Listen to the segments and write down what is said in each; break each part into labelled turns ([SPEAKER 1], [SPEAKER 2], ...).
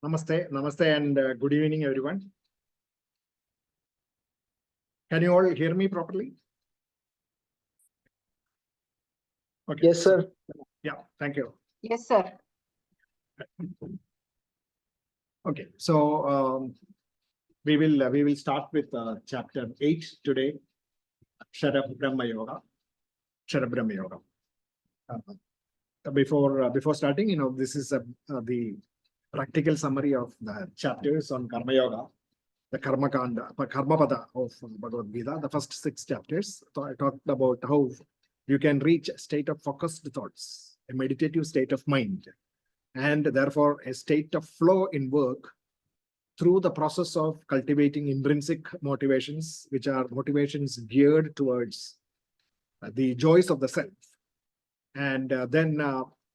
[SPEAKER 1] Namaste, and good evening, everyone. Can you all hear me properly? Okay.
[SPEAKER 2] Yes, sir.
[SPEAKER 1] Yeah, thank you.
[SPEAKER 3] Yes, sir.
[SPEAKER 1] Okay, so we will start with chapter 8 today, Kshara Brahma Yoga. Kshara Brahma Yoga. Before starting, this is the practical summary of the chapters on Karma Yoga, the Karma Kanda, Karma Pada of Bhagavad-Gita, the first 6 chapters. So I talked about how you can reach a state of focused thoughts, a meditative state of mind, and therefore a state of flow in work through the process of cultivating intrinsic motivations, which are motivations geared towards the joys of the self. And then,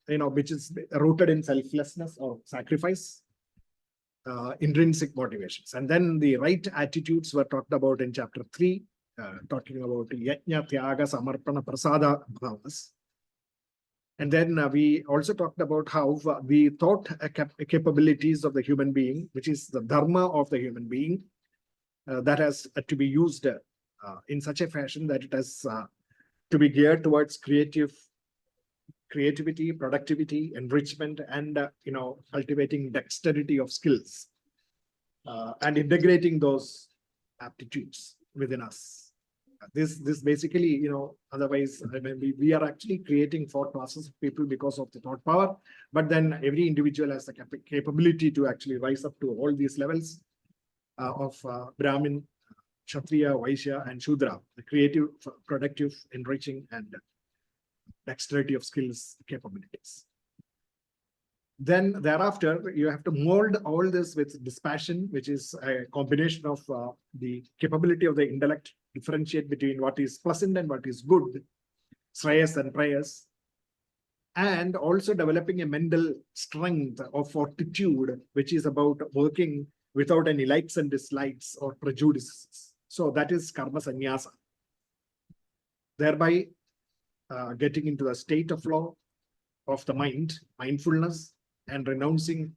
[SPEAKER 1] which is rooted in selflessness or sacrifice, intrinsic motivations. And then the right attitudes were talked about in chapter 3, talking about yajna, tyaga, samarpana, prasada bhavas. And then we also talked about how the thought capabilities of the human being, which is the dharma of the human being, that has to be used in such a fashion that it has to be geared towards creativity, productivity, enrichment, and cultivating dexterity of skills and integrating those aptitudes within us. This basically, otherwise, we are actually creating 4 classes of people because of the thought power, but then every individual has the capability to actually rise up to all these levels of Brahmin, Kshatriya, Vaishya, and Shudra, the creative, productive, enriching, and dexterity of skills capabilities. Then thereafter, you have to mold all this with dispassion, which is a combination of the capability of the intellect, differentiate between what is pleasant and what is good, shreyas and prayas, and also developing a mental strength of fortitude, which is about working without any likes and dislikes or prejudices. So that is karma sannyasa. Thereby getting into a state of flow of the mind, mindfulness, and renouncing,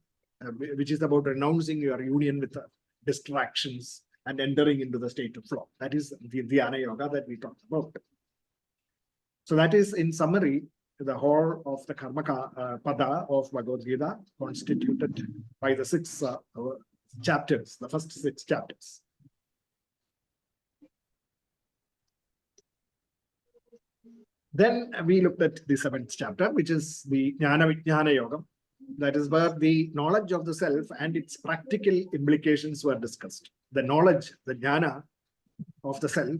[SPEAKER 1] which is about renouncing your union with distractions and entering into the state of flow. That is the dhyana yoga that we talked about. So that is, in summary, the whole of the karma pada of Bhagavad-Gita, constituted by the 6 chapters, the first 6 chapters. Then we looked at the 7th chapter, which is the Jnana Vijnana Yoga. That is where the knowledge of the self and its practical implications were discussed. The knowledge, the jnana of the self,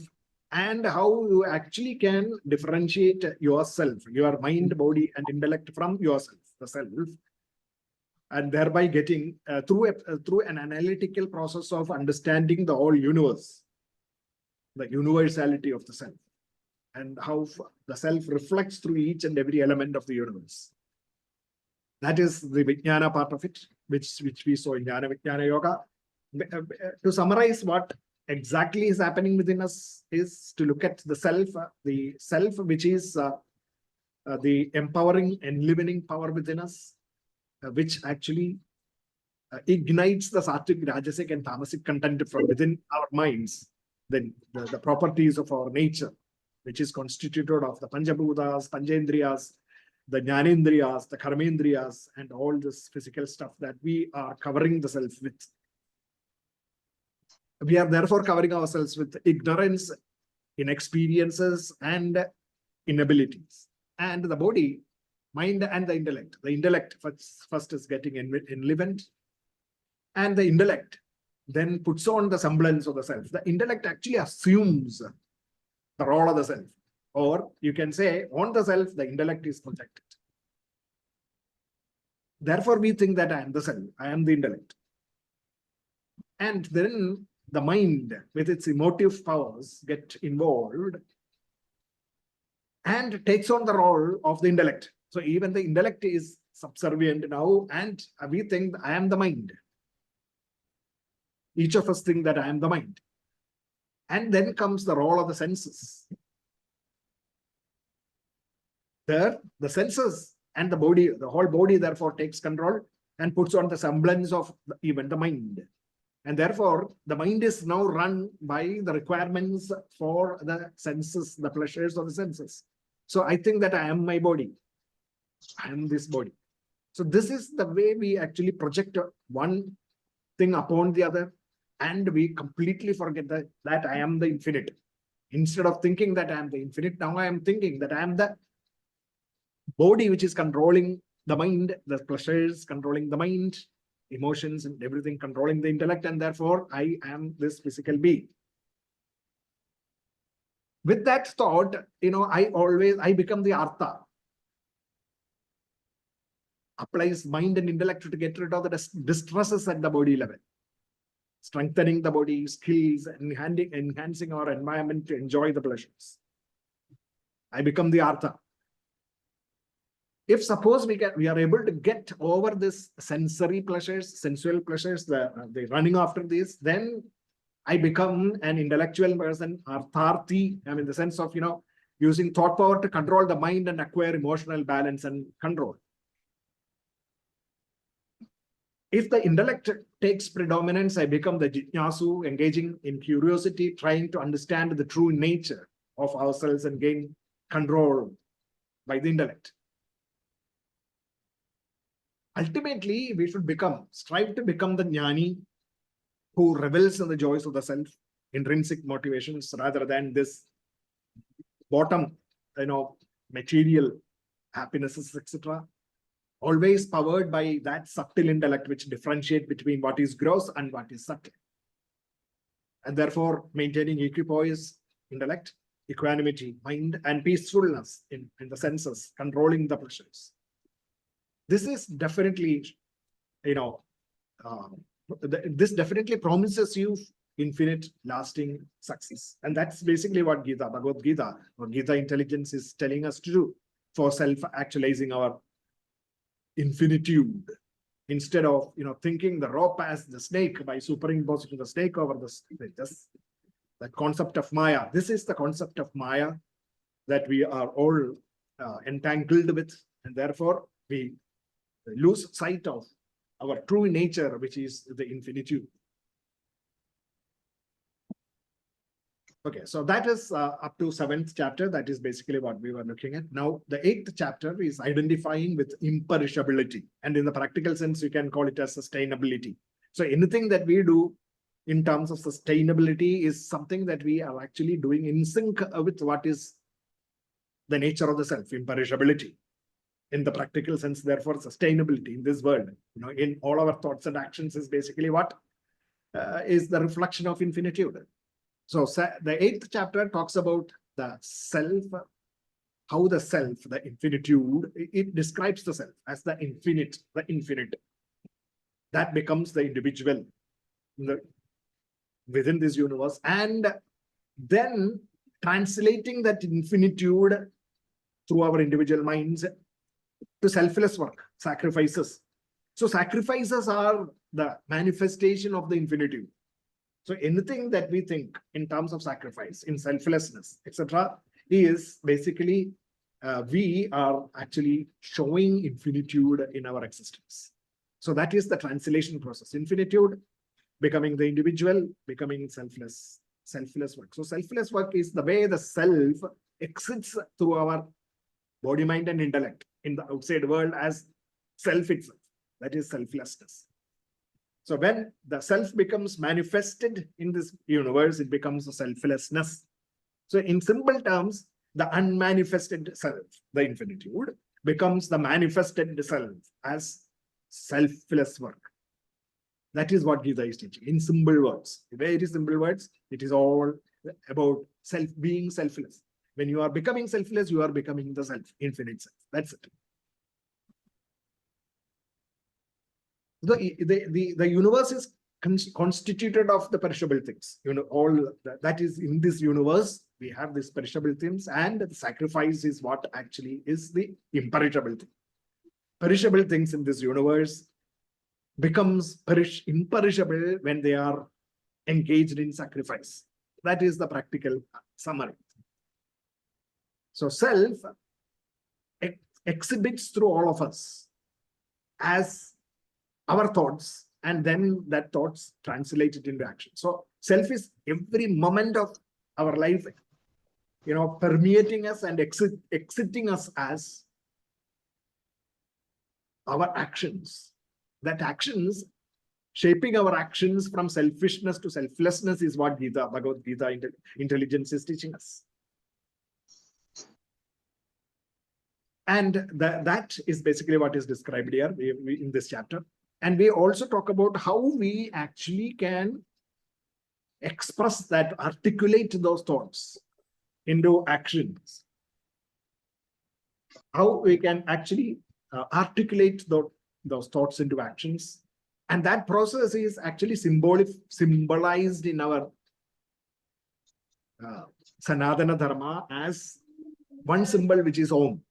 [SPEAKER 1] and how you actually can differentiate yourself, your mind, body, and intellect from yourself, the self, and thereby getting through an analytical process of understanding the whole universe, the universality of the self, and how the self reflects through each and every element of the universe. That is the Vijnana part of it, which we saw in Jnana Vijnana Yoga. To summarize what exactly is happening within us is to look at the self which is the empowering, enlivening power within us, which actually ignites the sattvic, rajasic, and tamasic content from within our minds. Then the properties of our nature, which is constituted of the Panchabhutas, Panchendriyas, the Jnanendriyas, the Karmendriyas, and all this physical stuff that we are covering the self with. We are therefore covering ourselves with ignorance, inexperiences, and inabilities. And the body, mind, and the intellect. The intellect first is getting enlivened, and the intellect then puts on the semblance of the self. The intellect actually assumes the role of the self. Or you can say, on the self, the intellect is projected. Therefore, we think that I am the self, I am the intellect. And then the mind, with its emotive powers, get involved and takes on the role of the intellect. So even the intellect is subservient now, and we think I am the mind. Each of us think that I am the mind. And then comes the role of the senses. There, the senses and the body, the whole body therefore takes control, and puts on the semblance of even the mind. And therefore, the mind is now run by the requirements for the senses, the pleasures of the senses. So I think that I am my body. I am this body. So this is the way we actually project one thing upon the other, and we completely forget that I am the infinite. Instead of thinking that I am the infinite, now I am thinking that I am the body which is controlling the mind, the pleasures controlling the mind, emotions and everything controlling the intellect, and therefore I am this physical being. With that thought, I become the artha. Applies mind and intellect to get rid of the distresses at the body level, strengthening the body, skills, enhancing our environment to enjoy the pleasures. I become the artha. If suppose we are able to get over this sensory pleasures, sensual pleasures, the running after this, then I become an intellectual person, artharthi. I mean, the sense of, using thought power to control the mind and acquire emotional balance and control. If the intellect takes predominance, I become the jitnyasu, engaging in curiosity, trying to understand the true nature of ourselves and gain control by the intellect. Ultimately, we should strive to become the jnani who revels in the joys of the self, intrinsic motivations, rather than this bottom, material happinesses, etc. Always powered by that subtle intellect which differentiate between what is gross and what is subtle. And therefore, maintaining equipoise, intellect, equanimity, mind, and peacefulness in the senses, controlling the pleasures. This is definitely, this definitely promises you infinite, lasting success. And that's basically what Bhagavad-Gita, or Gita intelligence is telling us to do for self-actualizing our infinitude. Instead of, thinking the rope as the snake by superimposing the snake over the snake. Just that concept of Maya. This is the concept of Maya that we are all entangled with, and therefore we lose sight of our true nature, which is the infinitude. Okay, so that is up to 7th chapter. That is basically what we were looking at. Now, the 8th chapter is identifying with imperishability. And in the practical sense, you can call it as sustainability. So anything that we do in terms of sustainability is something that we are actually doing in sync with what is the nature of the self, imperishability. In the practical sense, therefore, sustainability in this world, in all our thoughts and actions is basically what is the reflection of infinitude. So the 8th chapter talks about the self, how the self, the infinitude, it describes the self as the infinite. That becomes the individual within this universe, and then translating that infinitude through our individual minds to selfless work, sacrifices. So sacrifices are the manifestation of the infinitude. So anything that we think in terms of sacrifice, in selflessness, etc., is basically we are actually showing infinitude in our existence. So that is the translation process. Infinitude, becoming the individual, becoming selfless work. So selfless work is the way the self exits through our body, mind, and intellect in the outside world as self itself. That is selflessness. So when the self becomes manifested in this universe, it becomes a selflessness. So in simple terms, the unmanifested self, the infinitude, becomes the manifested self as selfless work. That is what Gita is teaching in simple words. Very simple words. It is all about being selfless. When you are becoming selfless, you are becoming the self, infinite self. That's it. The universe is constituted of the perishable things. All that is in this universe, we have these perishable things, and the sacrifice is what actually is the imperishable thing. Perishable things in this universe becomes imperishable when they are engaged in sacrifice. That is the practical summary. So self exhibits through all of us as our thoughts, and then that thoughts translated into action. So self is every moment of our life, permeating us and exiting us as our actions. That actions, shaping our actions from selfishness to selflessness is what Bhagavad-Gita intelligence is teaching us. And that is basically what is described here in this chapter. And we also talk about how we actually can express that, articulate those thoughts into actions. How we can actually articulate those thoughts into actions. And that process is actually symbolized in our Sanatana Dharma as one symbol, which is Om.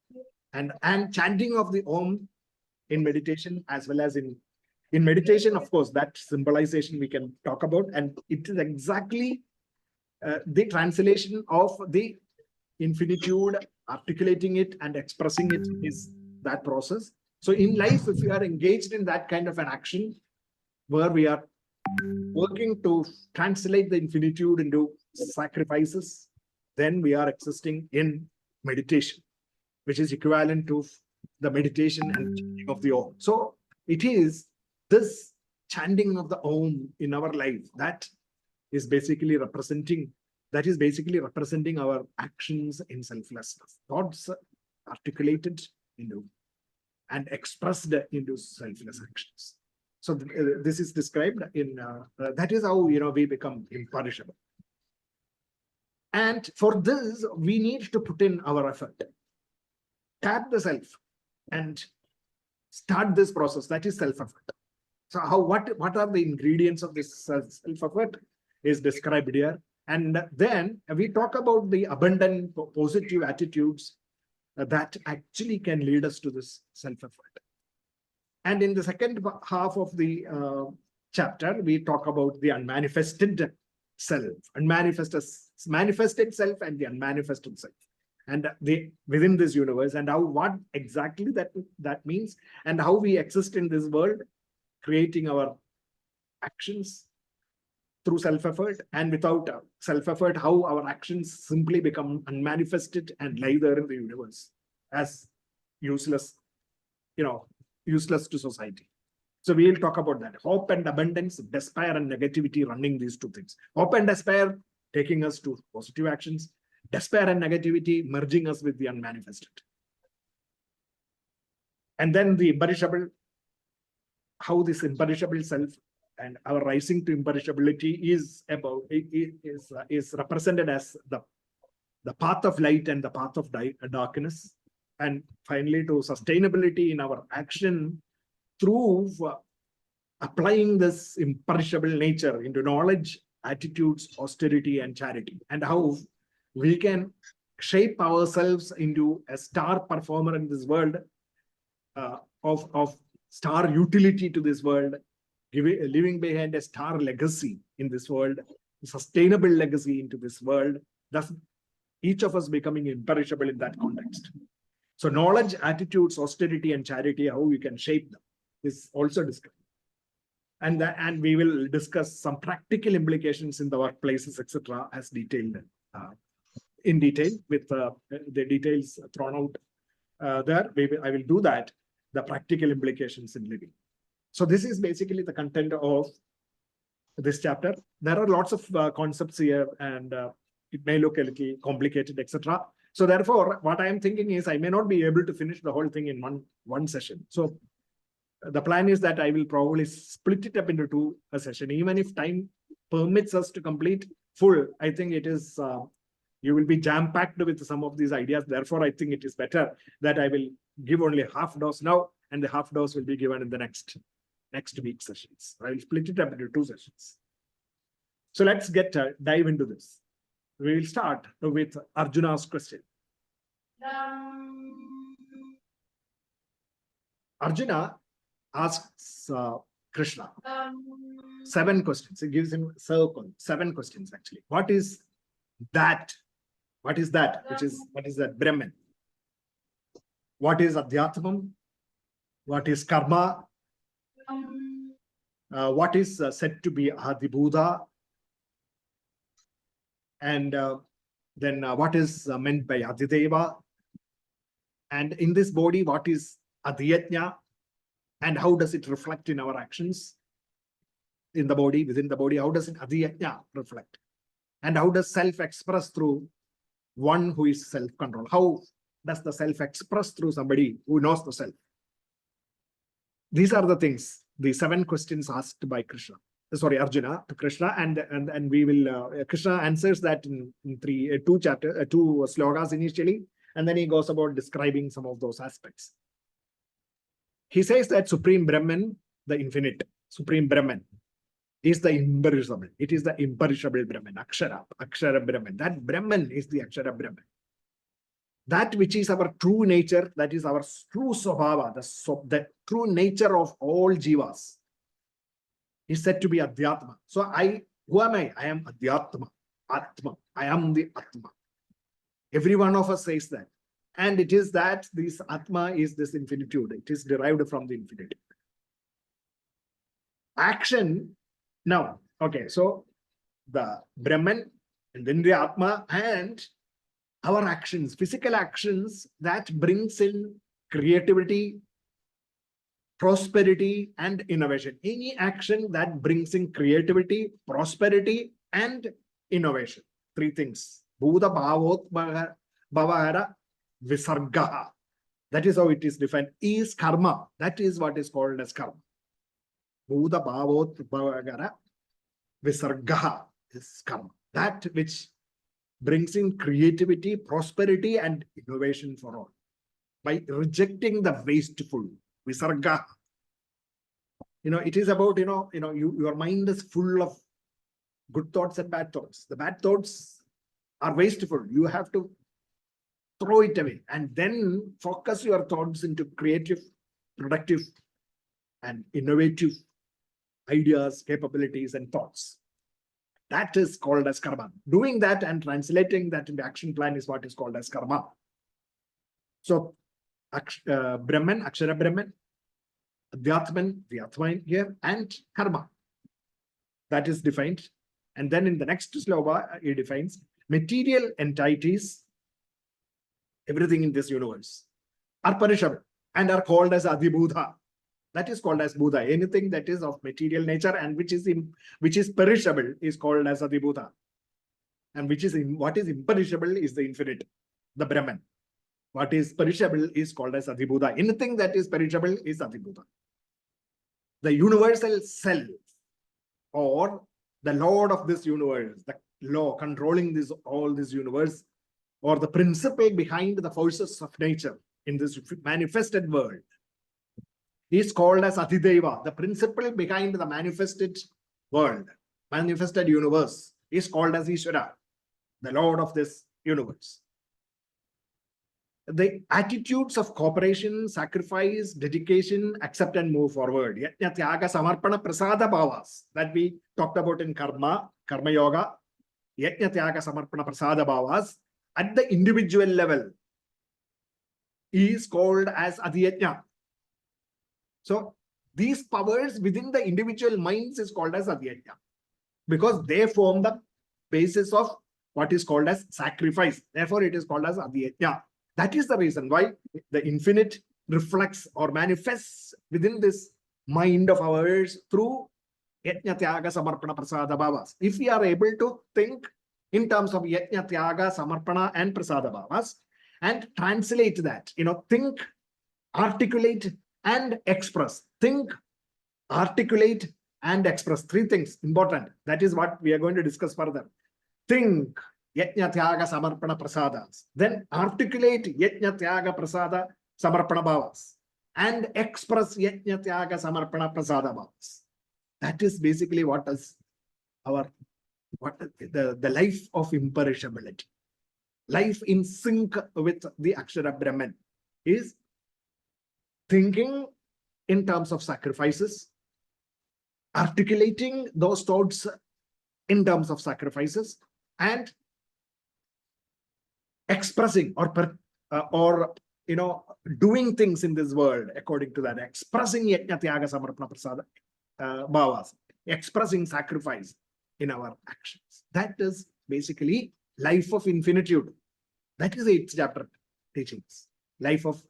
[SPEAKER 1] And chanting of the Om in meditation, as well as in meditation, of course, that symbolization we can talk about. And it is exactly the translation of the infinitude, articulating it and expressing it is that process. So in life, if we are engaged in that kind of an action, where we are working to translate the infinitude into sacrifices, then we are existing in meditation, which is equivalent to the meditation and chanting of the Om. So it is this chanting of the Om in our life that is basically representing our actions in selflessness, thoughts articulated into and expressed into selfless actions. So this is described in that is how we become imperishable. And for this, we need to put in our effort, tap the self, and start this process. That is self-effort. So what are the ingredients of this self-effort is described here. And then we talk about the abundant positive attitudes that actually can lead us to this self-effort. And in the second half of the chapter, we talk about the unmanifested self, manifested self and the unmanifested self, and within this universe, and what exactly that means, and how we exist in this world, creating our actions through self-effort, and without self-effort, how our actions simply become unmanifested and lie there in the universe as useless, useless to society. So we will talk about that. Hope and abundance, despair and negativity, running these two things. Hope and despair taking us to positive actions, despair and negativity merging us with the unmanifested. And then the imperishable, how this imperishable self and our rising to imperishability is represented as the path of light and the path of darkness. And finally, to sustainability in our action through applying this imperishable nature into knowledge, attitudes, austerity, and charity, and how we can shape ourselves into a star performer in this world, of star utility to this world, leaving behind a star legacy in this world, a sustainable legacy into this world, thus each of us becoming imperishable in that context. So knowledge, attitudes, austerity, and charity, how we can shape them, is also discussed. And we will discuss some practical implications in the workplaces, etc., as detailed in detail, with the details thrown out there. I will do that, the practical implications in living. So this is basically the content of this chapter. There are lots of concepts here, and it may look a little complicated, etc. So therefore, what I am thinking is I may not be able to finish the whole thing in one session. So the plan is that I will probably split it up into a session, even if time permits us to complete full. I think it is, you will be jam-packed with some of these ideas. Therefore, I think it is better that I will give only half dose now, and the half dose will be given in the next week sessions. I will split it up into 2 sessions. So let's dive into this. We will start with Arjuna's question. Arjuna asks Krishna 7 questions. He gives him 7 questions actually. What is that? What is that? What is that? Brahman. What is Adhyatmam? What is karma? what is said to be Adibhuta, and then what is meant by Adideva, and in this body, what is Adhyajna, and how does it reflect in our actions in the body, within the body, how does it Adhyajna reflect? And how does self express through one who is self-control? How does the self express through somebody who knows the self? These are the things, the 7 questions asked by Krishna, sorry, Arjuna to Krishna, and we will, Krishna answers that in 2 slokas initially, and then he goes about describing some of those aspects. He says that Supreme Brahman, the infinite, Supreme Brahman, is the imperishable. It is the imperishable Brahman, Akshara Brahman. That Brahman is the Akshara Brahman. That which is our true nature, that is our true Swabhava, the true nature of all jivas, is said to be Adhyatma. So who am I? I am Adhyatma, Atma. I am the Atma. Every one of us says that. And it is that this Atma is this infinitude. It is derived from the infinity. Action, now, okay, so the Brahman, and then the Atma, and our actions, physical actions that brings in creativity, prosperity, and innovation. Any action that brings in creativity, prosperity, and innovation. 3 things. Bhuta Bhavot Bhavara Visargaha. That is how it is defined. Is karma. That is what is called as karma. Bhuta Bhavot Bhavara Visargaha is karma. That which brings in creativity, prosperity, and innovation for all. By rejecting the wasteful, Visarga. It is about, your mind is full of good thoughts and bad thoughts. The bad thoughts are wasteful. You have to throw it away and then focus your thoughts into creative, productive, and innovative ideas, capabilities, and thoughts. That is called as karma. Doing that and translating that into action plan is what is called as karma. So, Brahman, Akshara Brahman, Adhyatman, the Atman here, and karma. That is defined. And then in the next sloka, he defines material entities, everything in this universe, are perishable and are called as Adibhuta. That is called as Buddha. Anything that is of material nature and which is perishable is called as Adibhuta. And what is imperishable is the infinite, the Brahman. What is perishable is called as Adibhuta. Anything that is perishable is Adibhuta. The universal self, or the Lord of this universe, the law controlling all this universe, or the principle behind the forces of nature in this manifested world, is called as Adideva. The principle behind the manifested world, manifested universe, is called as Ishvara, the Lord of this universe. The attitudes of cooperation, sacrifice, dedication, accept and move forward. Yajna, Tyaga, Samarpana, Prasada Bhavas that we talked about in Karma Yoga. Yajna, Tyaga, Samarpana, Prasada Bhavas at the individual level is called as Adhyajna. So these powers within the individual minds is called as Adhyajna, because they form the basis of what is called as sacrifice. Therefore, it is called as Adhyajna. That is the reason why the infinite reflects or manifests within this mind of ours through Yajna, Tyaga, Samarpana, Prasada Bhavas. If we are able to think in terms of Yajna, Tyaga, Samarpana, and Prasada Bhavas and translate that, think, articulate, and express. Think, articulate, and express. 3 things important. That is what we are going to discuss further. Think, Yajna, Tyaga, Samarpana, Prasadas. Then articulate Yajna, Tyaga, Prasada, Samarpana Bhavas. And express Yajna, Tyaga, Samarpana, Prasada Bhavas. That is basically what is the life of imperishability. Life in sync with the Akshara Brahman is thinking in terms of sacrifices, articulating those thoughts in terms of sacrifices, and expressing or doing things in this world according to that, expressing Yajna, Tyaga, Samarpana, Prasada, bhavas, expressing sacrifice in our actions. That is basically life of infinitude. That is 8th chapter teachings. Life of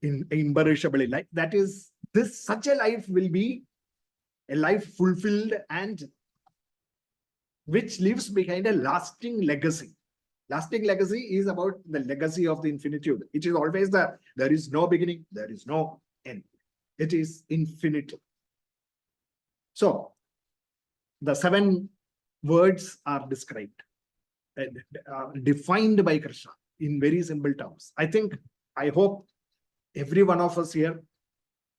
[SPEAKER 1] imperishable life. That is, this such a life will be a life fulfilled and which leaves behind a lasting legacy. Lasting legacy is about the legacy of the infinitude. It is always there is no beginning, there is no end. It is infinite. So, the 7 words are described, defined by Krishna in very simple terms. I hope every one of us here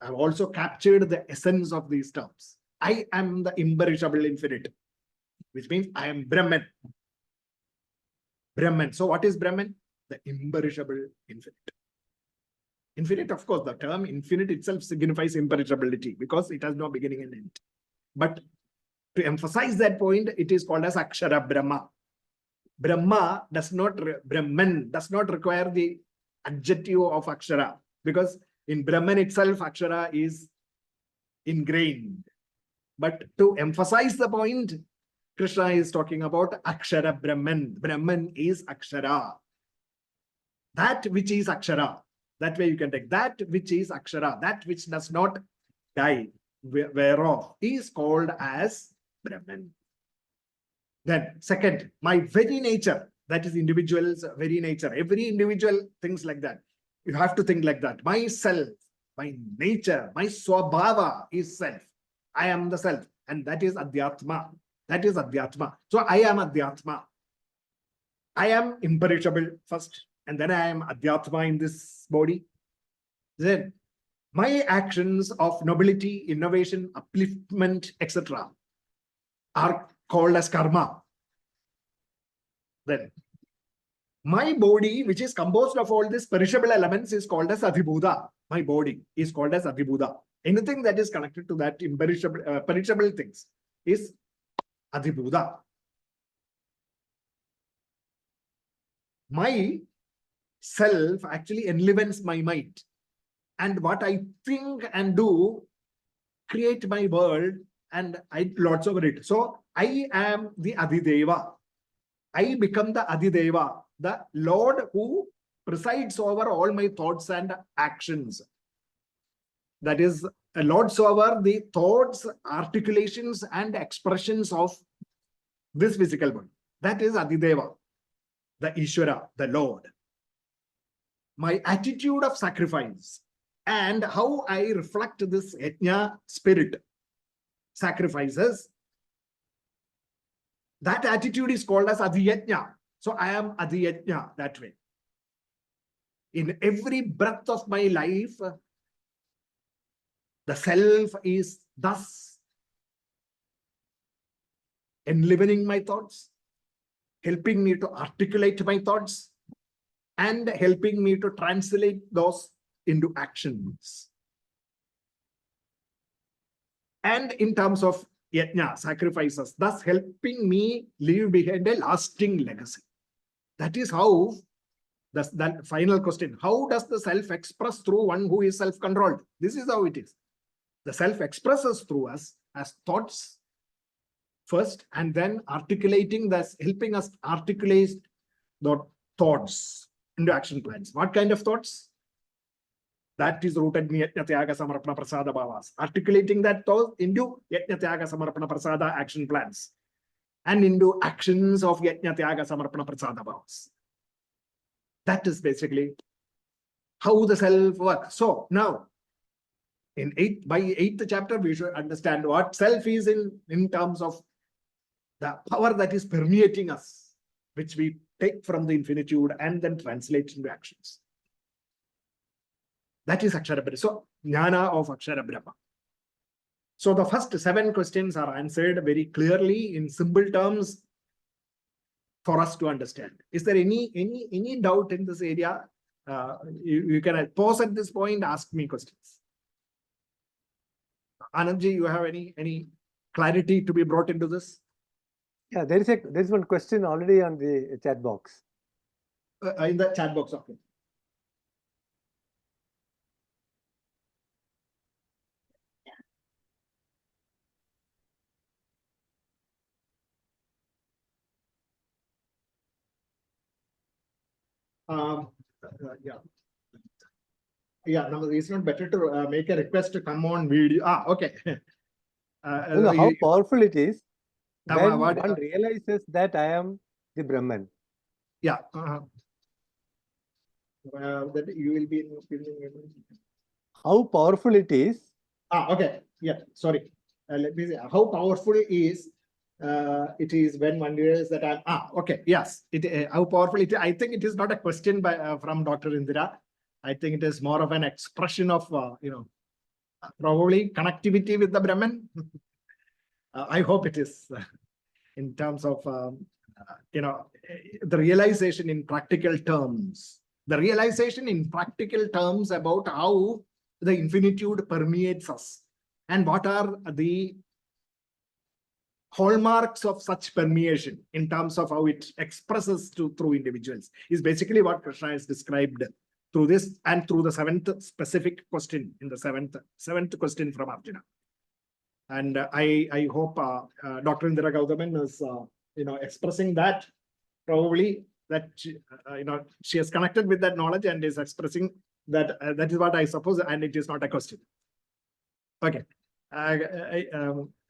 [SPEAKER 1] have also captured the essence of these terms. I am the imperishable infinite, which means I am Brahman. Brahman. So what is Brahman? The imperishable infinite. Infinite, of course, the term infinite itself signifies imperishability because it has no beginning and end. But to emphasize that point, it is called as Akshara Brahma. Brahman does not require the adjective of Akshara, because in Brahman itself, Akshara is ingrained. But to emphasize the point, Krishna is talking about Akshara Brahman. Brahman is Akshara. That which is Akshara. That way you can take that which is Akshara, that which does not die, whereof is called as Brahman. Then, second, my very nature, that is individual's very nature. Every individual thinks like that. You have to think like that. Myself, my nature, my swabhava is self. I am the self, and that is Adhyatma. That is Adhyatma. So I am Adhyatma. I am imperishable first, and then I am Adhyatma in this body. Then my actions of nobility, innovation, upliftment, etc. are called as karma. Then my body, which is composed of all these perishable elements, is called as Adhibhuta. My body is called as Adhibhuta. Anything that is connected to that imperishable, perishable things is Adhibhuta. My self actually enlivens my mind. And what I think and do create my world, and I lords over it. So I am the Adhideva. I become the Adhideva, the Lord who presides over all my thoughts and actions. That is, lords over the thoughts, articulations, and expressions of this physical body. That is Adhideva, the Ishvara, the Lord. My attitude of sacrifice and how I reflect this yajna spirit, sacrifices, that attitude is called as Adhiyajna. So I am Adhiyajna that way. In every breath of my life, the self is thus enlivening my thoughts, helping me to articulate my thoughts, and helping me to translate those into actions. And in terms of yajna, sacrifices, thus helping me leave behind a lasting legacy. That is how, that final question, how does the self express through one who is self-controlled? This is how it is. The self expresses through us as thoughts first, and then articulating this, helping us articulate the thoughts into action plans. What kind of thoughts? That is rooted in Yajna Tyaga Samarpana Prasada Bhavas. Articulating that thought into Yajna Tyaga Samarpana Prasada action plans and into actions of Yajna Tyaga Samarpana Prasada Bhavas. That is basically how the self works. So now, by 8th chapter, we should understand what self is in terms of the power that is permeating us, which we take from the infinitude and then translate into actions. That is Akshara Brahma. So, Jnana of Akshara Brahma. So, the first 7 questions are answered very clearly in simple terms for us to understand. Is there any doubt in this area? You can pause at this point, ask me questions. Anandji, you have any clarity to be brought into this?
[SPEAKER 2] Yeah, there is one question already on the chat box.
[SPEAKER 1] In the chat box, okay. Yeah. Yeah, no, it's not better to make a request to come on video. Okay.
[SPEAKER 2] How powerful it is when
[SPEAKER 1] what-
[SPEAKER 2] one realizes that I am the Brahman.
[SPEAKER 1] Yeah. That you will be
[SPEAKER 2] How powerful it is.
[SPEAKER 1] Okay. Yeah. Sorry. Let me see. How powerful is it is when one realizes that I'm. Okay. Yes. How powerful it is. I think it is not a question by from Dr. Indira. I think it is more of an expression of probably connectivity with the Brahman. I hope it is in terms of the realization in practical terms. The realization in practical terms about how the infinitude permeates us and what are the hallmarks of such permeation in terms of how it expresses through individuals is basically what Krishna has described through this and through the seventh specific question in the seventh question from Arjuna. And I hope Dr. Indira Gauthaman is expressing that probably that she has connected with that knowledge and is expressing that. That is what I suppose, and it is not a question. Okay.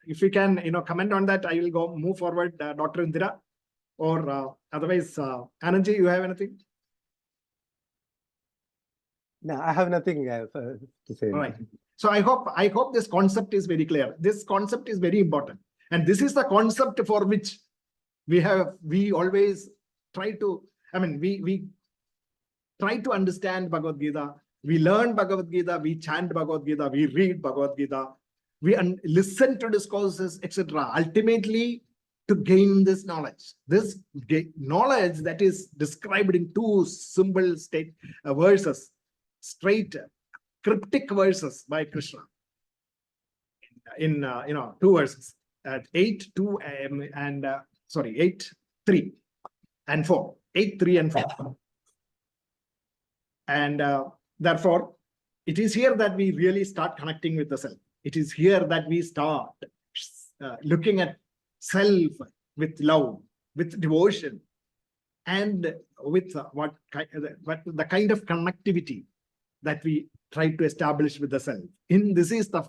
[SPEAKER 1] If we can comment on that, I will move forward, Dr. Indira, or otherwise, Anandji, you have anything?
[SPEAKER 2] No, I have nothing to say.
[SPEAKER 1] All right. So I hope this concept is very clear. This concept is very important, and this is the concept for which we always try to. I mean, we try to understand Bhagavad-Gita. We learn Bhagavad-Gita. We chant Bhagavad-Gita. We read Bhagavad-Gita. We listen to discourses, etc. Ultimately, to gain this knowledge. This knowledge that is described in two symbol state verses, straight cryptic verses by Krishna in two verses at 8:2 and 8:3 and 4, 8:3 and 4, and therefore it is here that we really start connecting with the self. It is here that we start looking at self with love, with devotion, and with the kind of connectivity that we try to establish with the self. This is the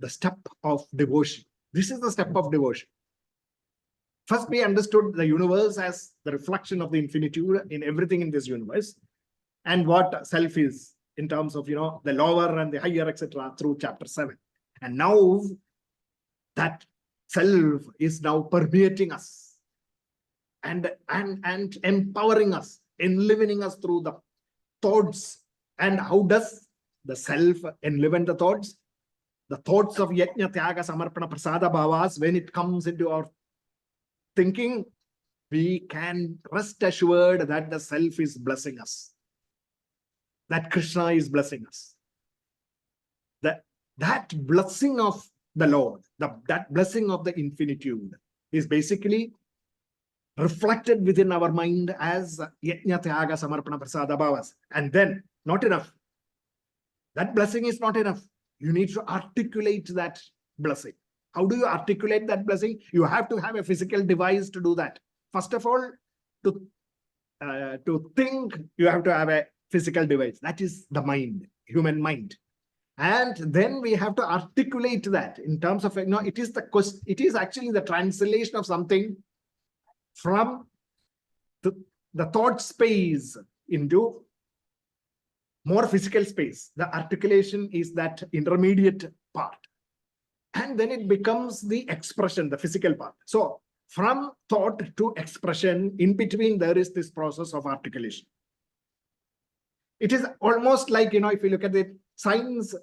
[SPEAKER 1] step of devotion. This is the step of devotion. First, we understood the universe as the reflection of the infinitude in everything in this universe, and what self is in terms of the lower and the higher, etc. through chapter 7. And now that self is now permeating us and empowering us, enlivening us through the thoughts. And how does the self enliven the thoughts? The thoughts of Yajna, Tyaga, Samarpana, Prasada Bhavas, when it comes into our thinking, we can rest assured that the self is blessing us, that Krishna is blessing us. That blessing of the Lord, that blessing of the infinitude is basically reflected within our mind as Yajna, Tyaga, Samarpana, Prasada Bhavas. And then, not enough. That blessing is not enough. You need to articulate that blessing. How do you articulate that blessing? You have to have a physical device to do that. First of all, to think, you have to have a physical device. That is the mind, human mind. And then we have to articulate that in terms of, it is actually the translation of something from the thought space into more physical space. The articulation is that intermediate part. And then it becomes the expression, the physical part. So from thought to expression, in between, there is this process of articulation. It is almost like, if you look at it, science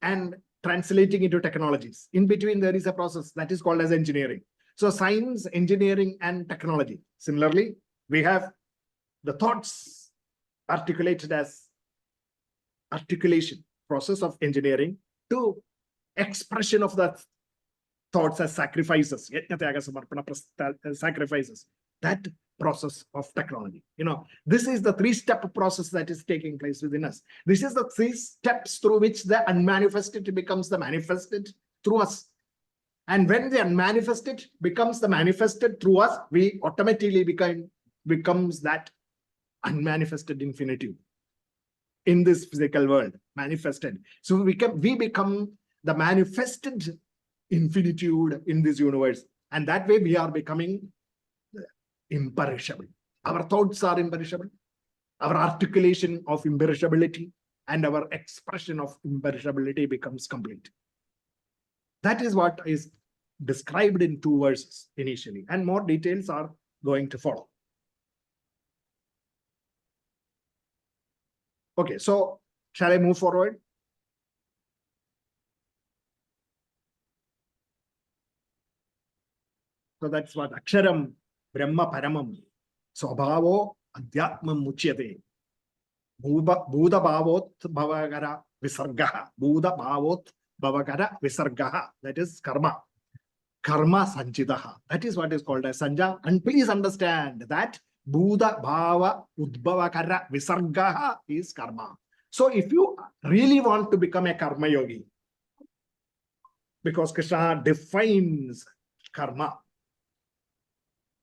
[SPEAKER 1] and translating into technologies. In between, there is a process that is called as engineering. So science, engineering, and technology. Similarly, we have the thoughts articulated as articulation, process of engineering, to expression of the thoughts as sacrifices, sacrifices. That process of technology. This is the three-step process that is taking place within us. This is the three steps through which the unmanifested becomes the manifested through us. And when the unmanifested becomes the manifested through us, we automatically becomes that unmanifested infinitude in this physical world, manifested. So we become the manifested infinitude in this universe. And that way we are becoming imperishable. Our thoughts are imperishable. Our articulation of imperishability and our expression of imperishability becomes complete. That is what is described in 2 verses initially, and more details are going to follow. Okay, so shall I move forward? So that's what Aksharam Brahma Paramam Swabhavo Adhyatmam Muchyate Buddha Bhavot Bhavagara Visargaha Buddha Bhavot Bhavagara Visargaha, that is karma. Karma Sanchidaha. That is what is called as Sanja. And please understand that Buddha Bhava Udbhavakara Visargaha is karma. So if you really want to become a karma yogi, because Krishna defines karma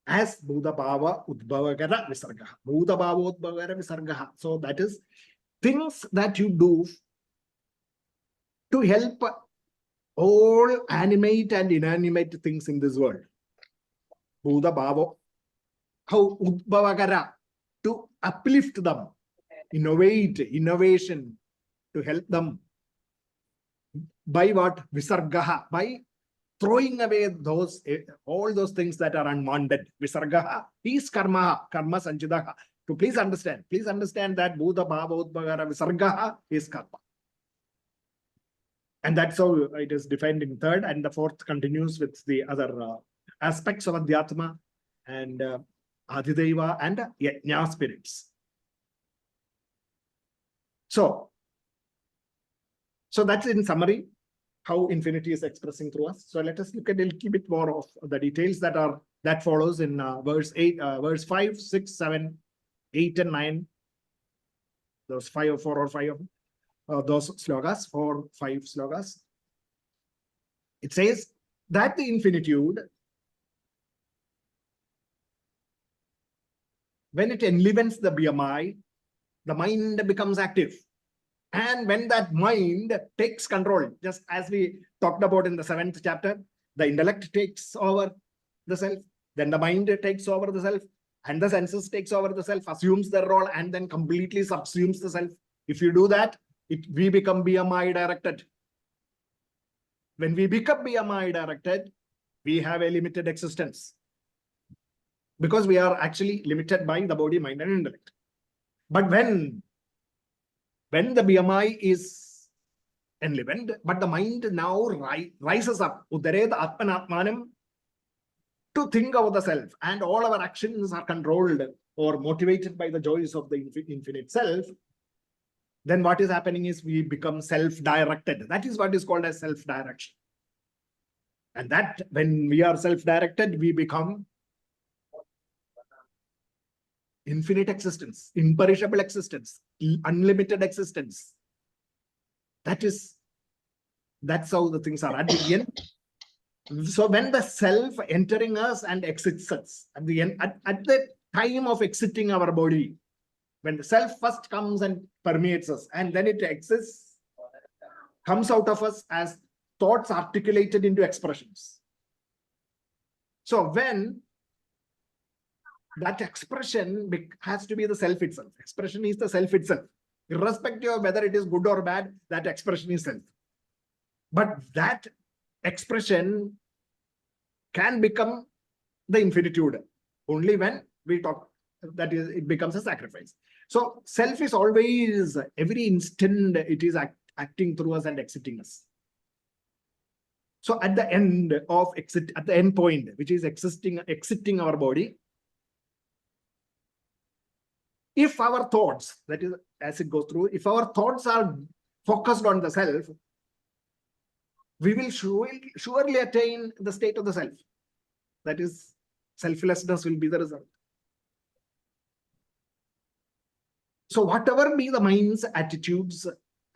[SPEAKER 1] as Buddha Bhava Udbhavakara Visargaha. Buddha Bhava Udbhavakara Visargaha. So that is things that you do to help all animate and inanimate things in this world. Buddha Bhava, how Udbhavakara, to uplift them, innovation, to help them. By what? Visargaha, by throwing away all those things that are unwanted. Visargaha is karma sanchidaha. To please understand that Buddha Bhava Udbhavakara Visargaha is karma. And that's how it is defined in 3rd, and the 4th continues with the other aspects of Adhyatma and Adhideva and Yajna spirits. So that's in summary how infinity is expressing through us. So let us look at a little bit more of the details that follows in verse 5, 6, 7, 8, and 9. Those 4 or 5 of them. Those slogas, 4, 5 slogas. It says that the infinitude, when it enlivens the BMI, the mind becomes active. And when that mind takes control, just as we talked about in the 7th chapter, the intellect takes over the self, then the mind takes over the self, and the senses takes over the self, assumes their role, and then completely subsumes the self. If you do that, we become BMI directed. When we become BMI directed, we have a limited existence, because we are actually limited by the body, mind, and intellect. But when the BMI is enlivened, but the mind now rises up, Udared Atmanatmanam, to think of the self, and all our actions are controlled or motivated by the joys of the infinite self, then what is happening is we become self-directed. That is what is called as self-direction. And that when we are self-directed, we become infinite existence, imperishable existence, unlimited existence. That's how the things are at the end. So when the self entering us and exits us, at the end, at the time of exiting our body, when the self first comes and permeates us, and then it exists, comes out of us as thoughts articulated into expressions. So when that expression has to be the self itself. Expression is the self itself. Irrespective of whether it is good or bad, that expression is self. But that expression can become the infinitude only when we talk, that is, it becomes a sacrifice. So self is always, every instant, it is acting through us and exiting us. So at the end of exit, at the end point, which is exiting our body, if our thoughts, that is, as it goes through, if our thoughts are focused on the self, we will surely attain the state of the self. That is, selflessness will be the result. So whatever be the mind's attitudes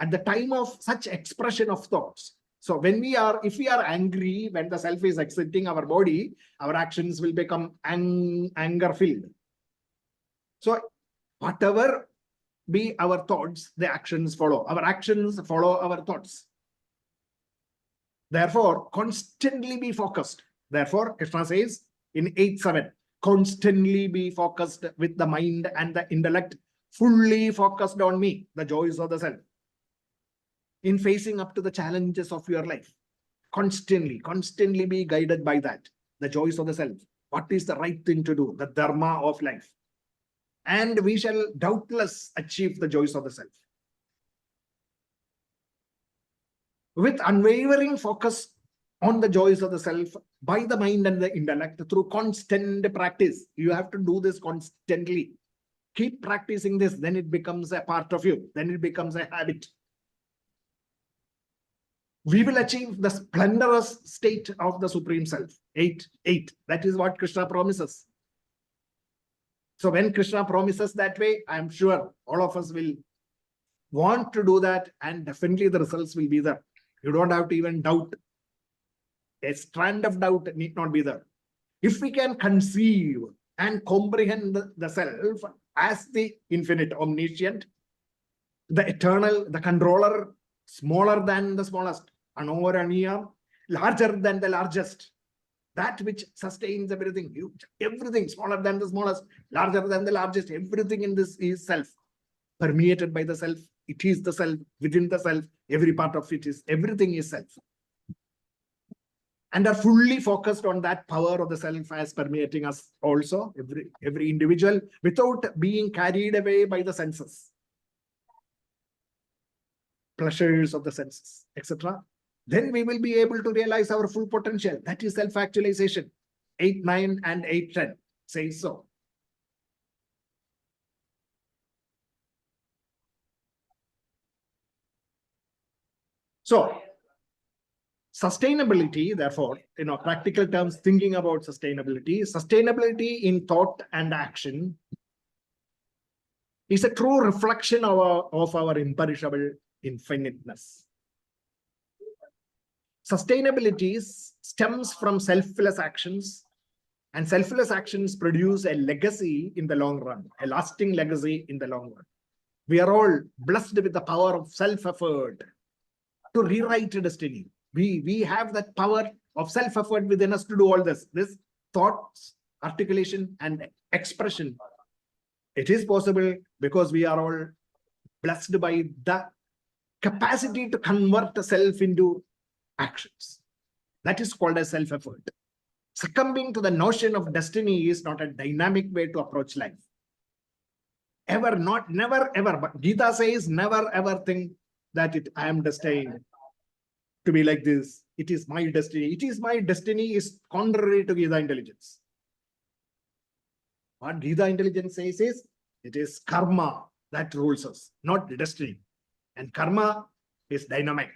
[SPEAKER 1] at the time of such expression of thoughts. So if we are angry, when the self is exiting our body, our actions will become anger filled. So Whatever be our thoughts, the actions follow. Our actions follow our thoughts. Therefore, constantly be focused. Therefore, Krishna says in 8.7, constantly be focused with the mind and the intellect, fully focused on me, the joys of the self, in facing up to the challenges of your life. Constantly be guided by that, the joys of the self. What is the right thing to do, the dharma of life? And we shall doubtless achieve the joys of the self. With unwavering focus on the joys of the self by the mind and the intellect through constant practice. You have to do this constantly. Keep practicing this, then it becomes a part of you. Then it becomes a habit. We will achieve the splendorous state of the Supreme Self. 8.8. That is what Krishna promises. So when Krishna promises that way, I am sure all of us will want to do that, and definitely the results will be there. You don't have to even doubt. A strand of doubt need not be there. If we can conceive and comprehend the self as the infinite, omniscient, the eternal, the controller, smaller than the smallest, Anoraniya, larger than the largest, that which sustains everything, huge, everything smaller than the smallest, larger than the largest, everything in this is self, permeated by the self. It is the self, within the self, every part of it is, everything is self. And are fully focused on that power of the self as permeating us also, every individual, without being carried away by the senses, pleasures of the senses, etc. Then we will be able to realize our full potential. That is self-actualization. 8.9 and 8.10 says so. So, sustainability, therefore, practical terms, thinking about sustainability in thought and action is a true reflection of our imperishable infiniteness. Sustainability stems from selfless actions, and selfless actions produce a legacy in the long run, a lasting legacy in the long run. We are all blessed with the power of self-effort to rewrite destiny. We have that power of self-effort within us to do all this. This thoughts, articulation, and expression. It is possible because we are all blessed by the capacity to convert the self into actions. That is called as self-effort. Succumbing to the notion of destiny is not a dynamic way to approach life. Never, ever. But Gita says, never ever think that I am destined to be like this. It is my destiny. It is my destiny is contrary to Gita intelligence. What Gita intelligence says is, it is karma that rules us, not destiny. And karma is dynamic.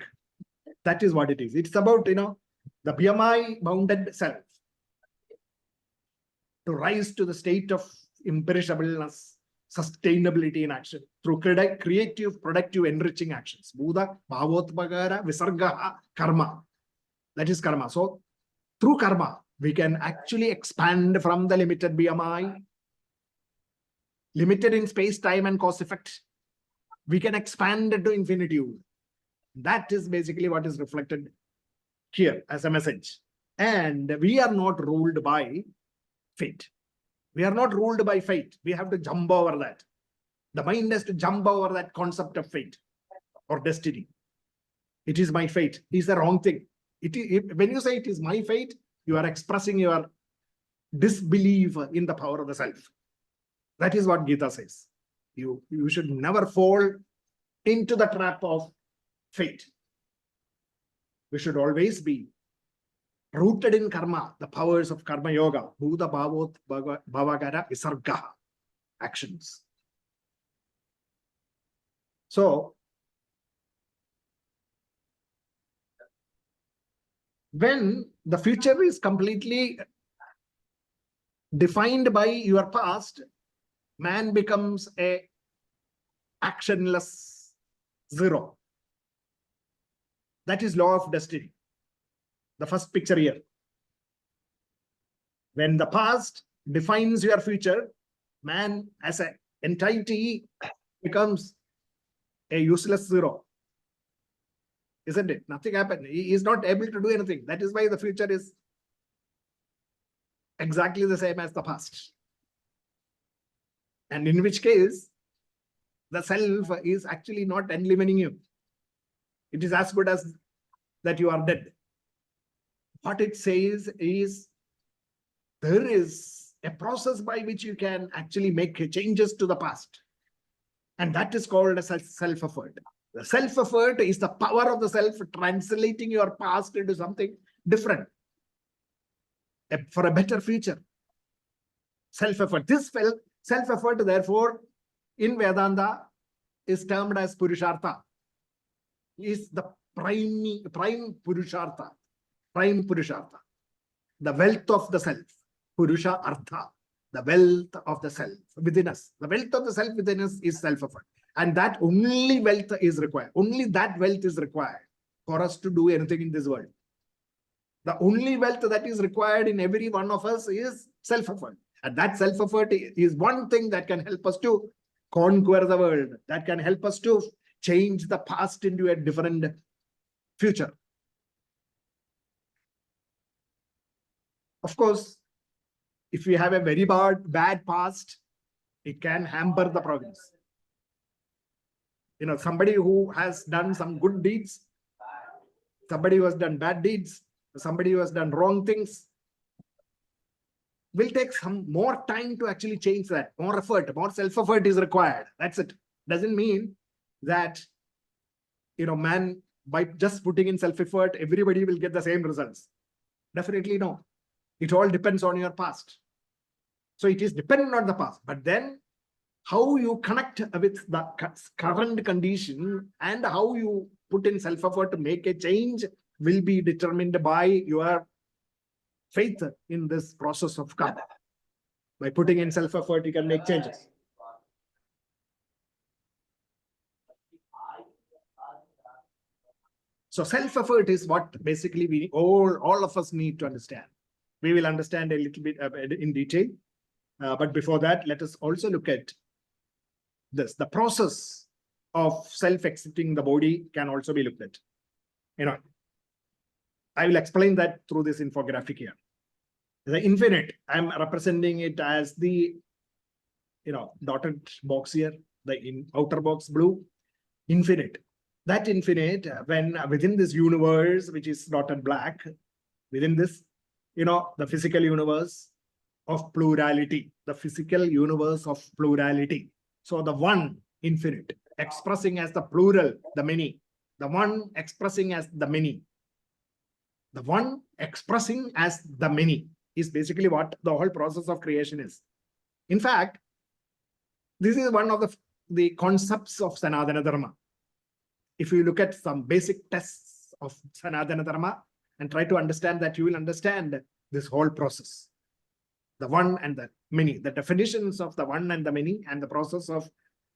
[SPEAKER 1] That is what it is. It's about, the BMI bounded self to rise to the state of imperishableness, sustainability in action through creative, productive, enriching actions. Buddha, Bhagavad-Gita, Visarga, karma. That is karma. So through karma, we can actually expand from the limited BMI, limited in space, time, and cause effect. We can expand it to infinitude. That is basically what is reflected here as a message. And we are not ruled by fate. We are not ruled by fate. We have to jump over that. The mind has to jump over that concept of fate or destiny. It is my fate. It is the wrong thing. When you say it is my fate, you are expressing your disbelief in the power of the self. That is what Gita says. You should never fall into the trap of fate. We should always be rooted in karma, the powers of karma yoga, Buddha, Bhagavad-Gita, Visarga, actions. So, when the future is completely defined by your past, man becomes a actionless zero. That is law of destiny. The first picture here. When the past defines your future, man as a entity becomes a useless zero. Isn't it? Nothing happened. He is not able to do anything. That is why the future is exactly the same as the past. And in which case, the self is actually not enlivening you. It is as good as that you are dead. What it says is there is a process by which you can actually make changes to the past. And that is called a self-effort. The self-effort is the power of the self translating your past into something different for a better future. Self-effort. This self-effort, therefore, in Vedanta is termed as Purushartha. Is the prime Purushartha. Prime Purushartha. The wealth of the self. Purusha Artha. The wealth of the self within us. The wealth of the self within us is self-effort. And that only wealth is required. Only that wealth is required for us to do anything in this world. The only wealth that is required in every one of us is self-effort. And that self-effort is one thing that can help us to conquer the world, that can help us to change the past into a different future. Of course, if we have a very bad past, it can hamper the progress. You know, somebody who has done some good deeds, somebody who has done bad deeds, somebody who has done wrong things, will take some more time to actually change that. More effort, more self-effort is required. That's it. Doesn't mean that, you know, man, by just putting in self-effort, everybody will get the same results. Definitely no. It all depends on your past. So it is dependent on the past. But then how you connect with the current condition and how you put in self-effort to make a change will be determined by your faith in this process of karma. By putting in self-effort, you can make changes. So self-effort is what basically we all of us need to understand. We will understand a little bit in detail. But before that, let us also look at this. The process of self-accepting the body can also be looked at. You know, I will explain that through this infographic here. The infinite, I'm representing it as the, you know, dotted box here, the outer box blue, infinite. That infinite, when within this universe, which is dotted black, within this, you know, the physical universe of plurality, the physical universe of plurality. So the one infinite, expressing as the plural, the many, the one expressing as the many. The one expressing as the many is basically what the whole process of creation is. In fact, this is one of the concepts of Sanatana Dharma. If you look at some basic tests of Sanatana Dharma and try to understand that, you will understand this whole process. The one and the many, the definitions of the one and the many, and the process of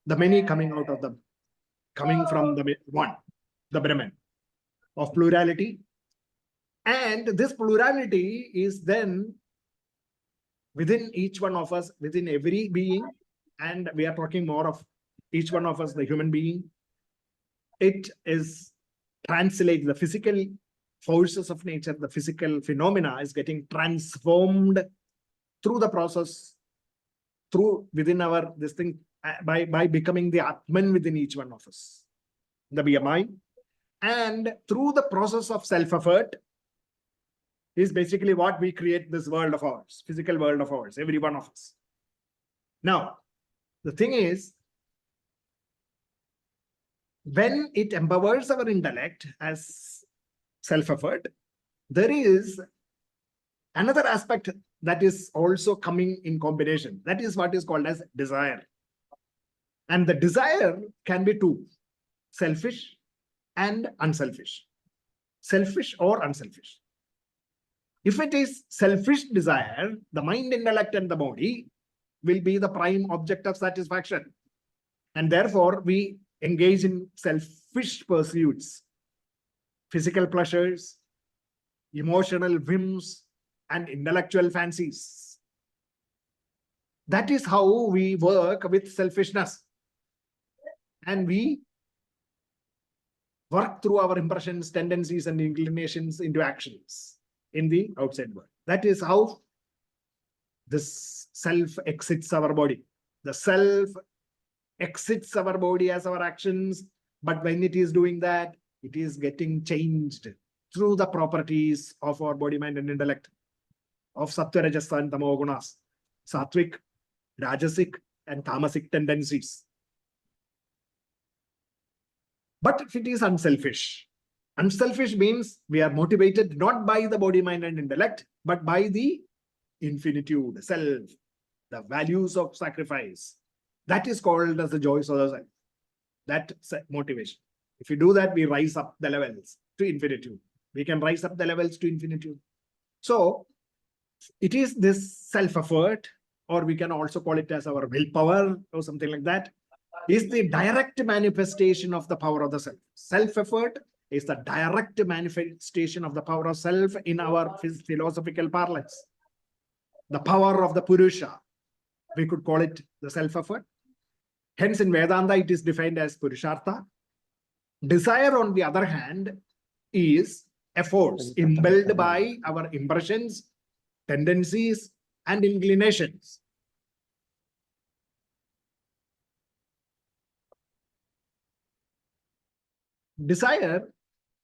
[SPEAKER 1] the many coming out of the, coming from the one, the Brahman of plurality. And this plurality is then within each one of us, within every being, and we are talking more of each one of us, the human being. It is translated, the physical forces of nature, the physical phenomena is getting transformed through the process, through within our this thing, by becoming the Atman within each one of us, the BMI. And through the process of self-effort is basically what we create this world of ours, physical world of ours, every one of us. Now, the thing is, when it empowers our intellect as self-effort, there is another aspect that is also coming in combination. That is what is called as desire. And the desire can be two, selfish and unselfish. Selfish or unselfish. If it is selfish desire, the mind, intellect, and the body will be the prime object of satisfaction. And therefore, we engage in selfish pursuits, physical pleasures, emotional whims, and intellectual fancies. That is how we work with selfishness. And we work through our impressions, tendencies, and inclinations into actions in the outside world. That is how this self exits our body. The self exits our body as our actions, but when it is doing that, it is getting changed through the properties of our body, mind, and intellect, of sattva, rajas, and tamo gunas, sattvic, rajasic, and tamasic tendencies. But if it is unselfish, unselfish means we are motivated not by the body, mind, and intellect, but by the infinitude, self, the values of sacrifice. That is called as the joys of the self. That motivation. If you do that, we rise up the levels to infinitude. We can rise up the levels to infinitude. So it is this self-effort, or we can also call it as our willpower or something like that, is the direct manifestation of the power of the self. Self-effort is the direct manifestation of the power of self in our philosophical parlance. The power of the Purusha, we could call it the self-effort. Hence, in Vedanta, it is defined as Purushartha. Desire, on the other hand, is efforts impelled by our impressions, tendencies, and inclinations. Desire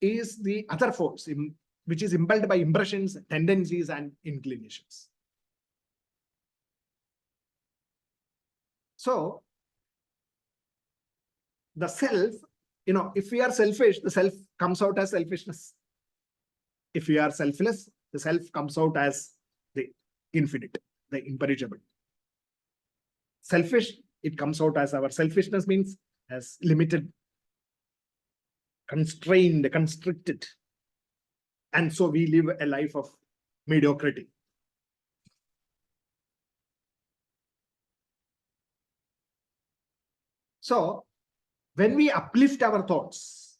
[SPEAKER 1] is the other force which is impelled by impressions, tendencies, and inclinations. So, the self, if we are selfish, the self comes out as selfishness. If we are selfless, the self comes out as the infinite, the imperishable. Selfish, it comes out as our selfishness, means as limited, constrained, constricted. And so we live a life of mediocrity. So when we uplift our thoughts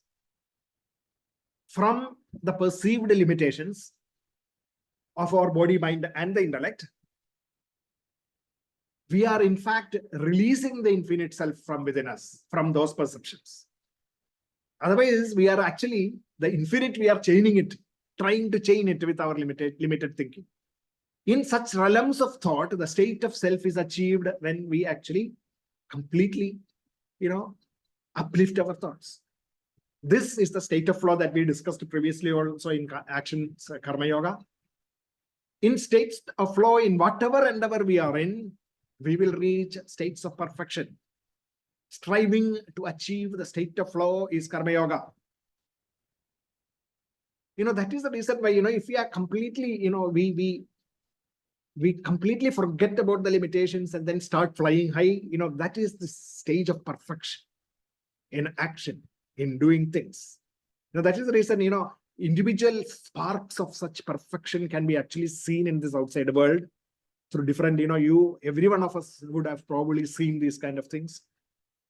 [SPEAKER 1] from the perceived limitations of our body, mind, and the intellect, we are in fact releasing the infinite self from within us, from those perceptions. Otherwise, we are actually, the infinite, we are chaining it, trying to chain it with our limited thinking. In such realms of thought, the state of self is achieved when we actually completely, uplift our thoughts. This is the state of flow that we discussed previously also in action karma yoga. In states of flow, in whatever endeavor we are in, we will reach states of perfection. Striving to achieve the state of flow is karma yoga. That is the reason why, if we are completely, we completely forget about the limitations and then start flying high, that is the stage of perfection in action, in doing things. That is the reason, individual sparks of such perfection can be actually seen in this outside world through different, every one of us would have probably seen these kind of things.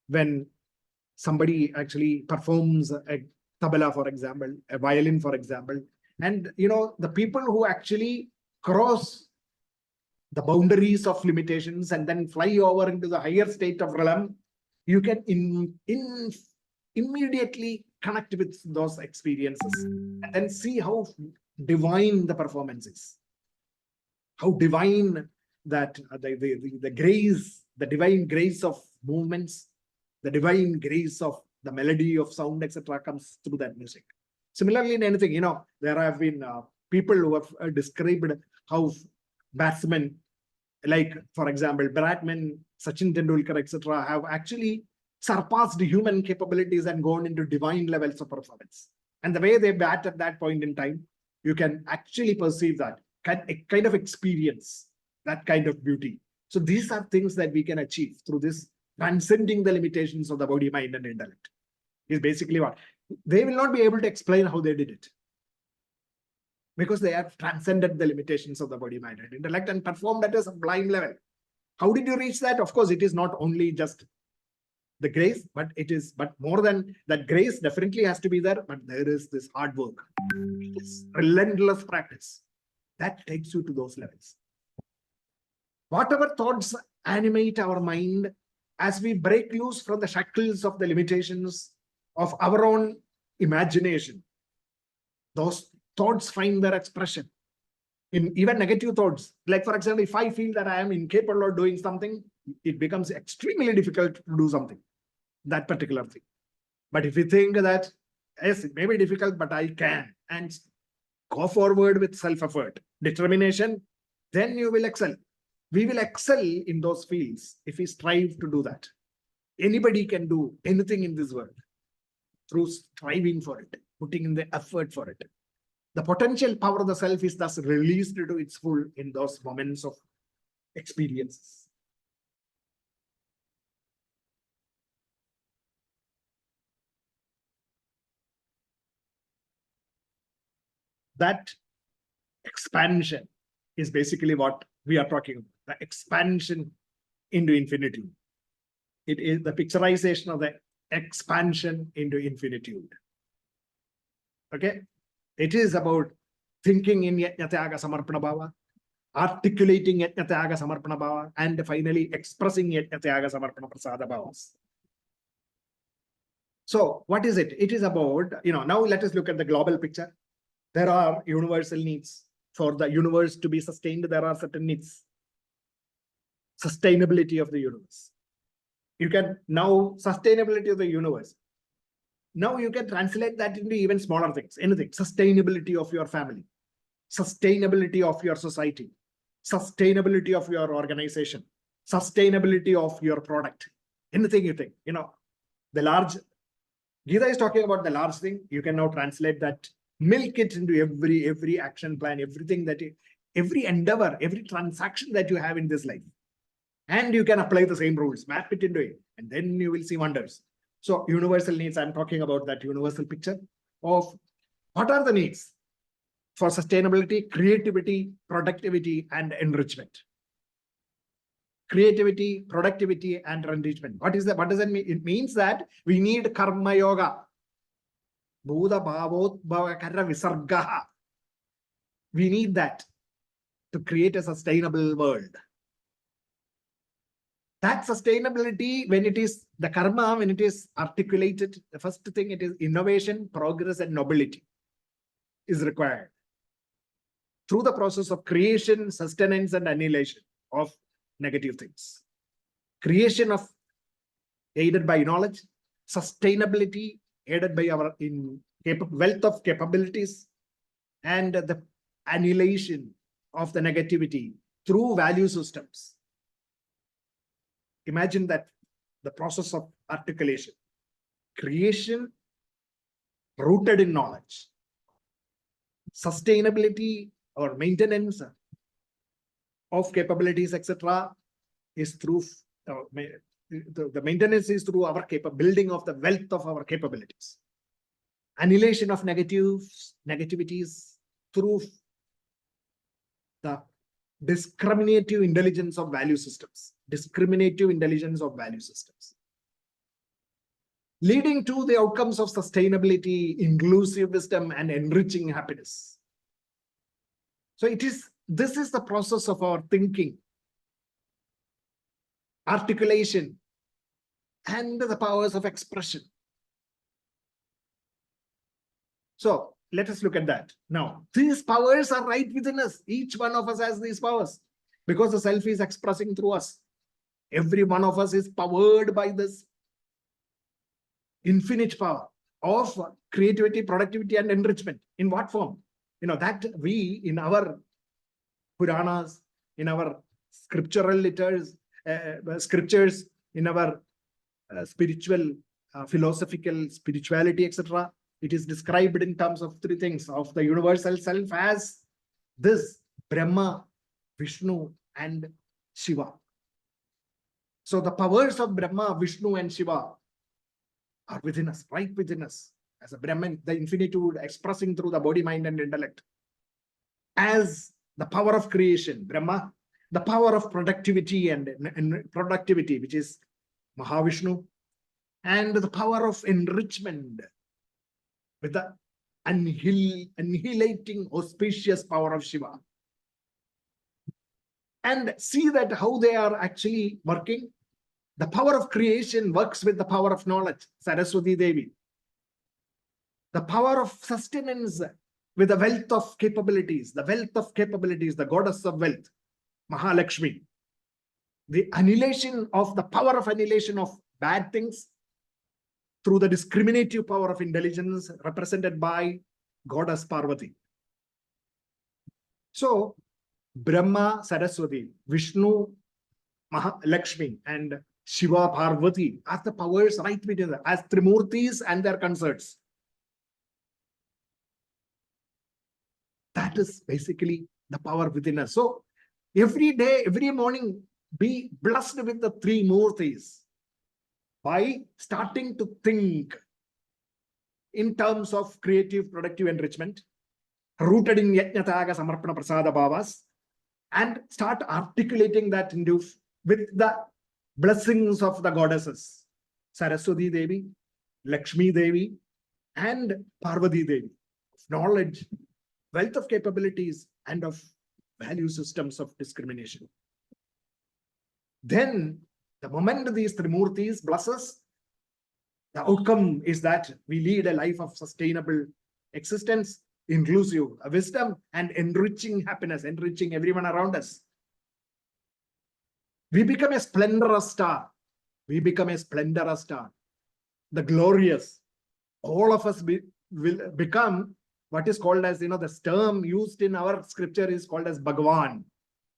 [SPEAKER 1] When somebody actually performs a tabla, for example, a violin, for example, and, the people who actually cross the boundaries of limitations and then fly over into the higher state of realm, you can immediately connect with those experiences and then see how divine the performance is, how divine that the grace, the divine grace of movements, the divine grace of the melody of sound, etc., comes through that music. Similarly, in anything, there have been people who have described how batsmen, like, for example, Bradman, Sachin Tendulkar, etc., have actually surpassed human capabilities and gone into divine levels of performance. And the way they bat at that point in time, you can actually perceive that, kind of experience that kind of beauty. So these are things that we can achieve through this transcending the limitations of the body, mind, and intellect. Is basically what they will not be able to explain how they did it, because they have transcended the limitations of the body, mind, and intellect and performed at a sublime level. How did you reach that? Of course, it is not only just the grace, but more than that. Grace definitely has to be there, but there is this hard work, this relentless practice that takes you to those levels. Whatever thoughts animate our mind, as we break loose from the shackles of the limitations of our own imagination, those thoughts find their expression in even negative thoughts. Like, for example, if I feel that I am incapable of doing something, it becomes extremely difficult to do something, that particular thing. But if you think that, yes, it may be difficult, but I can, and go forward with self-effort, determination, then you will excel. We will excel in those fields if we strive to do that. Anybody can do anything in this world through striving for it, putting in the effort for it. The potential power of the self is thus released to its full in those moments of experiences. That expansion is basically what we are talking about, the expansion into infinitude. It is the picturization of the expansion into infinitude. Okay? It is about thinking in Yajnatyaga Samarpana Bhava, articulating Yajnatyaga Samarpana Bhava, and finally expressing Yajnatyaga Samarpana Prasada Bhavas. So what is it? It is about, now let us look at the global picture. There are universal needs. For the universe to be sustained, there are certain needs. Sustainability of the universe. You can now, sustainability of the universe. Now you can translate that into even smaller things, anything. Sustainability of your family, sustainability of your society, sustainability of your organization, sustainability of your product, anything you think, the large, Gita is talking about the large thing. You can now translate that, milk it into every action plan, everything that every endeavor, every transaction that you have in this life. And you can apply the same rules, map it into it, and then you will see wonders. So universal needs, I'm talking about that universal picture of what are the needs for sustainability, creativity, productivity, and enrichment. Creativity, productivity, and enrichment. What is that? What does that mean? It means that we need karma yoga. Buddha bhavot karra visargaha. We need that to create a sustainable world. That sustainability, when it is the karma, when it is articulated, the first thing, it is innovation, progress, and nobility is required through the process of creation, sustenance, and annihilation of negative things. Creation of aided by knowledge, sustainability aided by our wealth of capabilities, and the annihilation of the negativity through value systems. Imagine that the process of articulation, creation rooted in knowledge, sustainability or maintenance of capabilities, etc., is through the maintenance is through our building of the wealth of our capabilities. Annihilation of negativities through the discriminative intelligence of value systems. Discriminative intelligence of value systems. Leading to the outcomes of sustainability, inclusive wisdom, and enriching happiness. So this is the process of our thinking, articulation, and the powers of expression. So let us look at that. Now, these powers are right within us. Each one of us has these powers because the self is expressing through us. Every one of us is powered by this infinite power of creativity, productivity, and enrichment. In what form? That we, in our Puranas, in our scriptural scriptures, in our spiritual, philosophical, spirituality, etc., it is described in terms of three things of the universal self as this Brahma, Vishnu, and Shiva. So the powers of Brahma, Vishnu, and Shiva are within us, right within us, as a Brahman, the infinitude expressing through the body, mind, and intellect. As the power of creation, Brahma, the power of productivity and productivity, which is Mahavishnu, and the power of enrichment with the annihilating auspicious power of Shiva. and see that how they are actually working. The power of creation works with the power of knowledge, Saraswati Devi. The power of sustenance with the wealth of capabilities, the goddess of wealth, Mahalakshmi. The annihilation of the power of annihilation of bad things through the discriminative power of intelligence represented by goddess Parvati. So, Brahma, Saraswati, Vishnu, Mahalakshmi, and Shiva, Parvati are the powers right between them as Trimurtis and their consorts. That is basically the power within us. So, every day, every morning, be blessed with the three Murtis by starting to think in terms of creative, productive enrichment, rooted in Yajnataga Samarpana Prasada Bhavas, and start articulating that into with the blessings of the goddesses, Saraswati Devi, Lakshmi Devi, and Parvati Devi, knowledge, wealth of capabilities, and of value systems of discrimination. Then, the moment these Trimurtis bless us, the outcome is that we lead a life of sustainable existence, inclusive wisdom, and enriching happiness, enriching everyone around us. We become a splendorous star. We become a splendorous star. The glorious. All of us will become what is called as, the term used in our scripture is called as Bhagavan.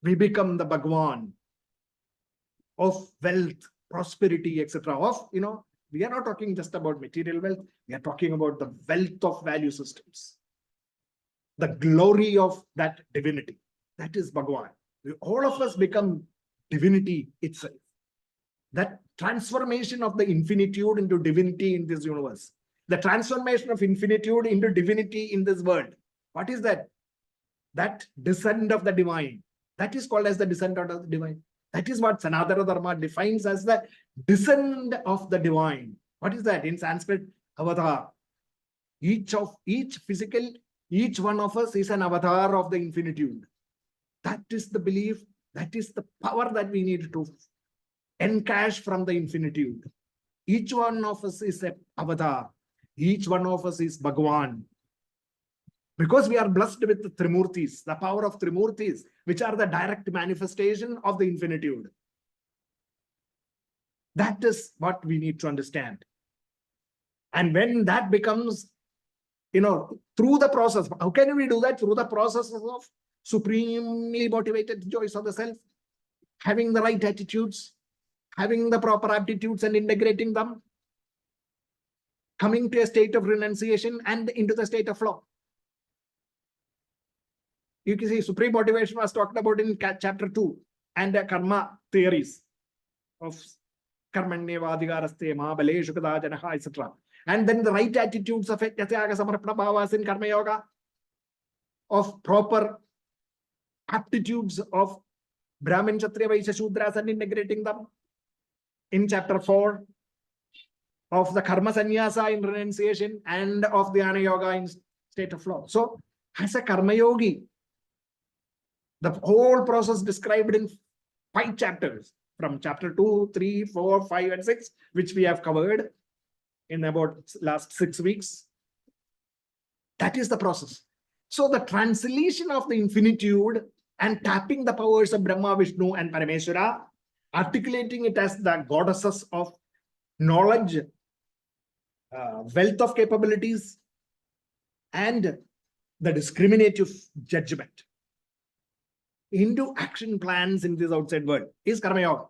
[SPEAKER 1] We become the Bhagavan of wealth, prosperity, etc. We are not talking just about material wealth. We are talking about the wealth of value systems. The glory of that divinity. That is Bhagavan. All of us become divinity itself. That transformation of the infinitude into divinity in this universe. The transformation of infinitude into divinity in this world. What is that? That descent of the divine. That is called as the descent of the divine. That is what Sanatana Dharma defines as the descent of the divine. What is that? In Sanskrit, avatar. Each one of us is an avatar of the infinitude. That is the belief, that is the power that we need to encash from the infinitude. Each one of us is an avatar. Each one of us is Bhagavan. Because we are blessed with the Trimurtis, the power of Trimurtis, which are the direct manifestation of the infinitude. That is what we need to understand. And when that becomes, through the process, how can we do that? Through the process of supremely motivated choice of the self, having the right attitudes, having the proper aptitudes and integrating them, coming to a state of renunciation and into the state of flow. You can see Supreme Motivation was talked about in chapter 2 and the karma theories of karmanyevadhikaraste mahabale shukadajanaha, etc. And then the right attitudes of yatyaga samarpana bhavas in karma yoga, of proper aptitudes of Brahmin, Kshatriya, Vaishya, Shudras and integrating them in chapter 4, of the karma sannyasa in renunciation and of dhyana yoga in state of flow. So as a karma yogi, the whole process described in 5 chapters, from chapter 2, 3, 4, 5, and 6, which we have covered in about last 6 weeks. That is the process. So the translation of the infinitude and tapping the powers of Brahma, Vishnu, and Parameshwara, articulating it as the goddesses of knowledge, wealth of capabilities, and the discriminative judgment into action plans in this outside world is Karma Yoga.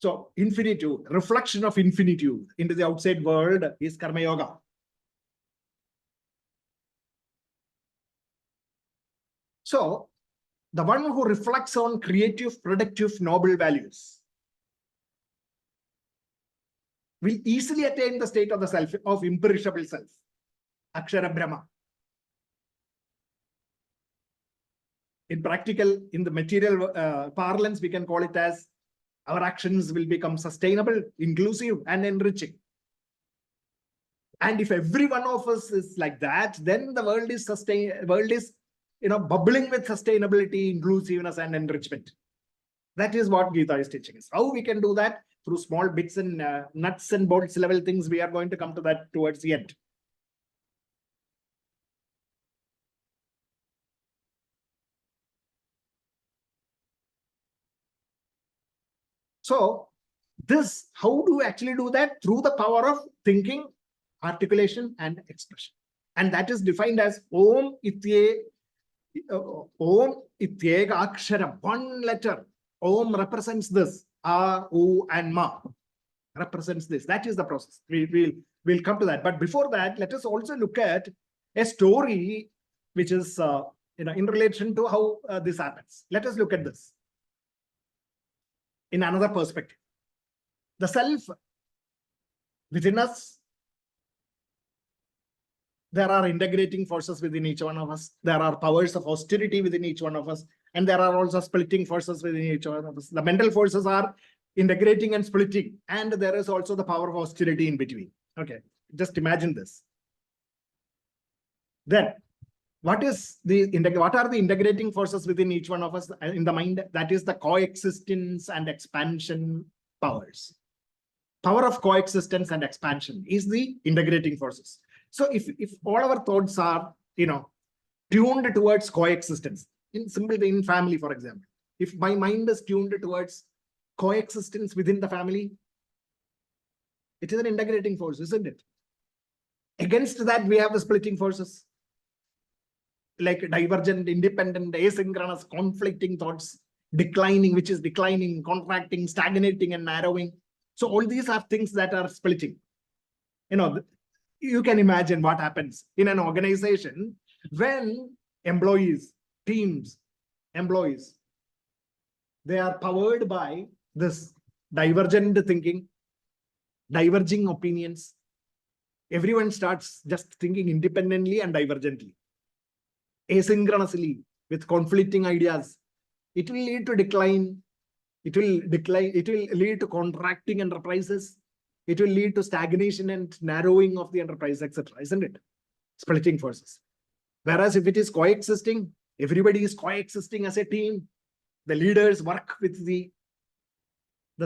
[SPEAKER 1] So infinitude, reflection of infinitude into the outside world is Karma Yoga. So the one who reflects on creative, productive, noble values will easily attain the state of the self, of imperishable self, Akshara Brahma. In the material parlance, we can call it as our actions will become sustainable, inclusive, and enriching. And if every one of us is like that, then the world is bubbling with sustainability, inclusiveness, and enrichment. That is what Gita is teaching us. How we can do that? Through small bits and nuts and bolts level things. We are going to come to that towards the end. So this, how do we actually do that? Through the power of thinking, articulation, and expression. And that is defined as Om Itye, Om Ityega Akshara, one letter. Om represents this. A, U, and Ma represents this. That is the process. We'll come to that. But before that, let us also look at a story which is in relation to how this happens. Let us look at this in another perspective. The self within us, there are integrating forces within each one of us. There are powers of austerity within each one of us. And there are also splitting forces within each one of us. The mental forces are integrating and splitting. And there is also the power of austerity in between. Okay, just imagine this. Then, what are the integrating forces within each one of us in the mind? That is the coexistence and expansion powers. Power of coexistence and expansion is the integrating forces. So if all our thoughts are, tuned towards coexistence, in family, for example, if my mind is tuned towards coexistence within the family, it is an integrating force, isn't it? Against that, we have the splitting forces, like divergent, independent, asynchronous, conflicting thoughts, declining, which is declining, contracting, stagnating, and narrowing. So all these are things that are splitting. You can imagine what happens in an organization when employees, teams, employees, they are powered by this divergent thinking, diverging opinions. Everyone starts just thinking independently and divergently, asynchronously, with conflicting ideas. It will lead to decline. It will lead to contracting enterprises. It will lead to stagnation and narrowing of the enterprise, etc. Isn't it? Splitting forces. Whereas if it is coexisting, everybody is coexisting as a team. The leaders work with the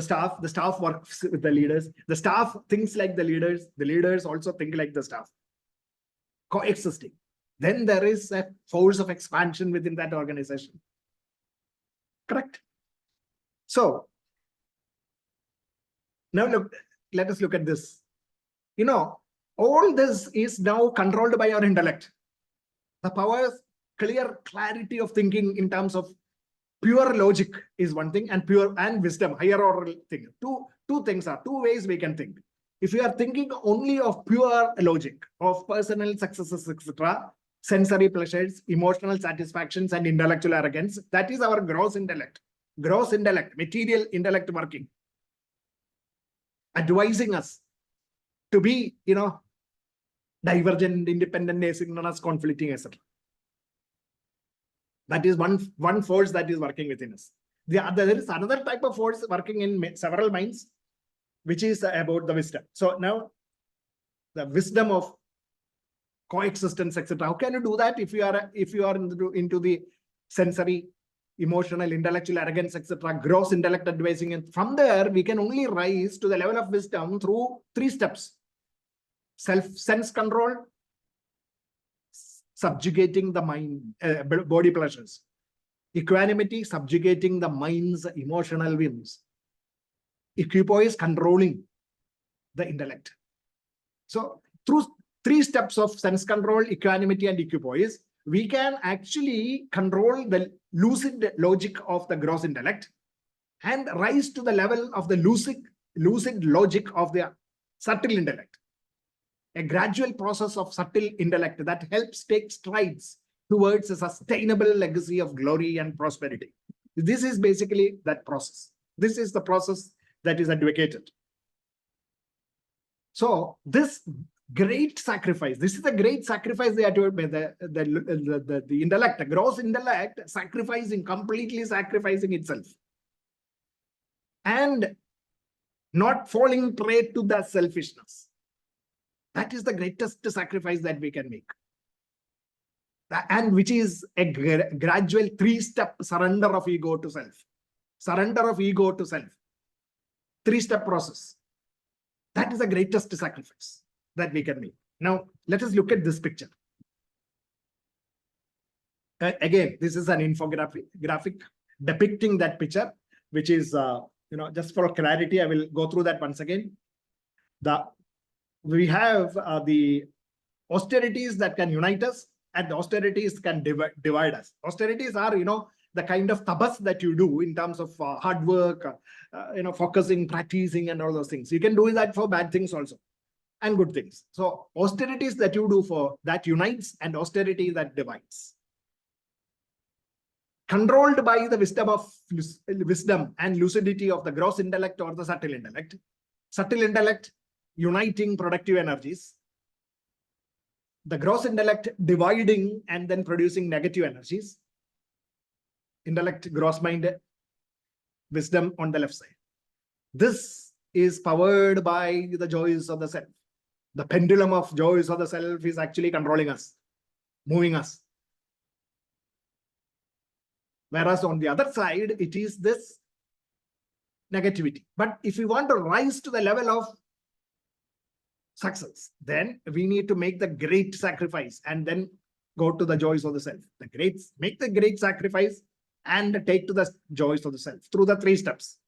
[SPEAKER 1] staff works with the leaders, the staff thinks like the leaders also think like the staff. Coexisting. Then there is a force of expansion within that organization. Correct? So, now let us look at this. All this is now controlled by our intellect. The powers, clarity of thinking in terms of pure logic is one thing, and wisdom, higher order thing. Two ways we can think. If we are thinking only of pure logic, of personal successes, etc., sensory pleasures, emotional satisfactions, and intellectual arrogance, that is our gross intellect, material intellect working, advising us to be, divergent, independent, asynchronous, conflicting, etc. That is one force that is working within us. There is another type of force working in several minds, which is about the wisdom. So now, the wisdom of coexistence, etc. How can you do that if you are into the sensory, emotional, intellectual arrogance, etc., gross intellect advising? And from there, we can only rise to the level of wisdom through 3 steps. Sense control, subjugating the mind, body pleasures. Equanimity, subjugating the mind's emotional whims. Equipoise, controlling the intellect. So through 3 steps of sense control, equanimity, and equipoise, we can actually control the lucid logic of the gross intellect and rise to the level of the lucid logic of the subtle intellect. A gradual process of subtle intellect that helps take strides towards a sustainable legacy of glory and prosperity. This is basically that process. This is the process that is advocated. So this great sacrifice, this is a great sacrifice they are doing by the intellect, the gross intellect, completely sacrificing itself and not falling prey to the selfishness. That is the greatest sacrifice that we can make. And which is a gradual 3-step surrender of ego to self. Surrender of ego to self. 3-step process. That is the greatest sacrifice that we can make. Now, let us look at this picture. Again, this is an infographic depicting that picture, which is, just for clarity, I will go through that once again. We have the austerities that can unite us, and the austerities can divide us. Austerities are, the kind of tabas that you do in terms of hard work, focusing, practicing, and all those things. You can do that for bad things also, and good things. So austerities that you do for that unites, and austerity that divides. Controlled by the wisdom and lucidity of the gross intellect or the subtle intellect. Subtle intellect uniting productive energies. The gross intellect dividing and then producing negative energies. Intellect, gross mind, wisdom on the left side. This is powered by the joys of the self. The pendulum of joys of the self is actually controlling us, moving us. Whereas on the other side, it is this negativity. But if we want to rise to the level of success, then we need to make the great sacrifice and then go to the joys of the self. Make the great sacrifice and take to the joys of the self through the 3 steps.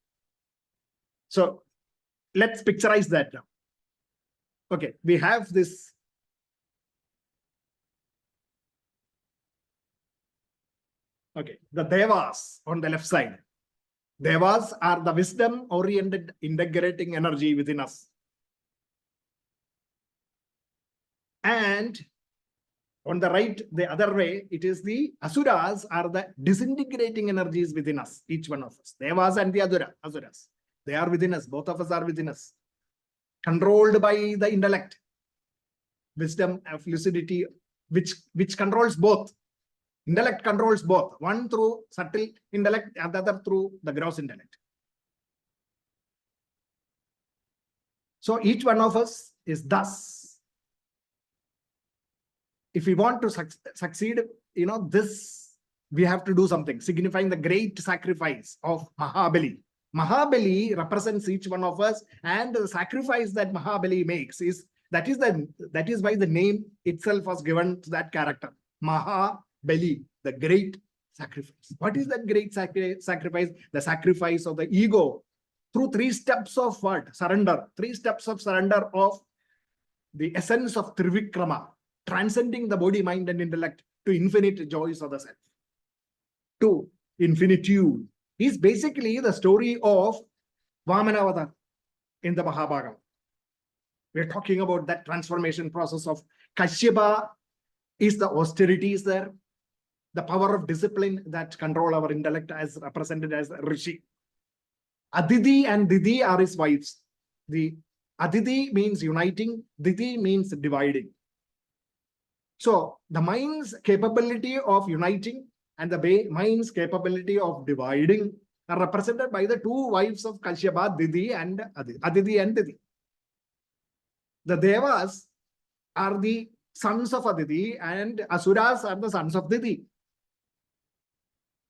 [SPEAKER 1] So let's picturize that now. Okay, we have this. Okay, the Devas on the left side. Devas are the wisdom-oriented integrating energy within us. And on the right, the other way, it is the Asuras are the disintegrating energies within us, each one of us. Devas and the Asuras. They are within us. Both of us are within us. Controlled by the intellect. Wisdom of lucidity, which controls both. Intellect controls both. One through subtle intellect and the other through the gross intellect. So each one of us is thus. If we want to succeed, this, we have to do something, signifying the great sacrifice of Mahabali. Mahabali represents each one of us, and the sacrifice that Mahabali makes that is why the name itself was given to that character. Mahabali, the great sacrifice. What is that great sacrifice? The sacrifice of the ego through 3 steps of what? Surrender. 3 steps of surrender of the essence of Trivikrama, transcending the body, mind, and intellect to infinite joys of the self. To infinitude is basically the story of Vamanavadar in the Mahabharata. We're talking about that transformation process of Kashyapa. Is the austerities there, the power of discipline that control our intellect as represented as Rishi. Aditi and Didi are his wives. The Aditi means uniting, Didi means dividing. So the mind's capability of uniting and the mind's capability of dividing are represented by the 2 wives of Kashyapa, Didi and Aditi and Didi. The Devas are the sons of Aditi and Asuras are the sons of Didi.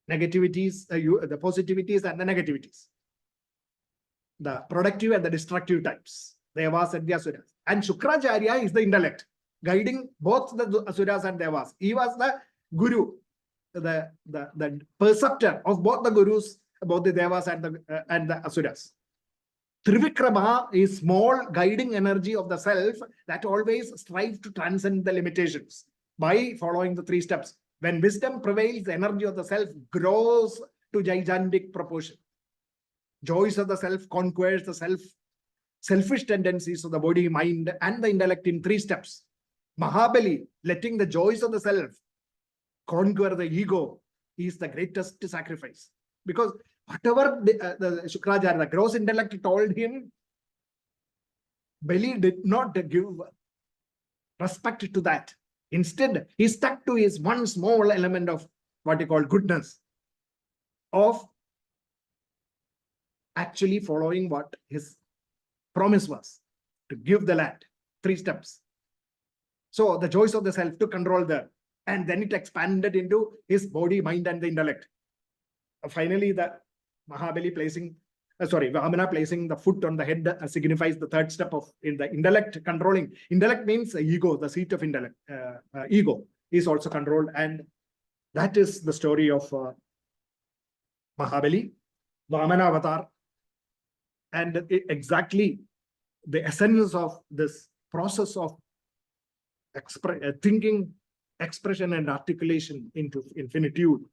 [SPEAKER 1] Negativities, the positivities and the negativities. The productive and the destructive types. Devas and the Asuras. And Shukracharya is the intellect, guiding both the Asuras and Devas. He was the Guru, the perceptor of both the Gurus, both the Devas and the Asuras. Trivikrama is small guiding energy of the self that always strives to transcend the limitations by following the 3 steps. When wisdom prevails, the energy of the self grows to gigantic proportion. Joys of the self conquers the selfish tendencies of the body, mind, and the intellect in 3 steps. Mahabali, letting the joys of the self conquer the ego, is the greatest sacrifice. Because whatever the Shukracharya, the gross intellect, told him, Bali did not give respect to that. Instead, he stuck to his one small element of what he called goodness, of actually following what his promise was, to give the land. 3 steps. So the choice of the self to control the, and then it expanded into his body, mind, and the intellect. Finally, the Mahabali placing, Vamana placing the foot on the head signifies the 3rd step of in the intellect controlling. Intellect means ego, the seat of intellect. Ego is also controlled, and that is the story of Mahabali, Vamana avatar, and exactly the essence of this process of thinking, expression, and articulation into infinitude.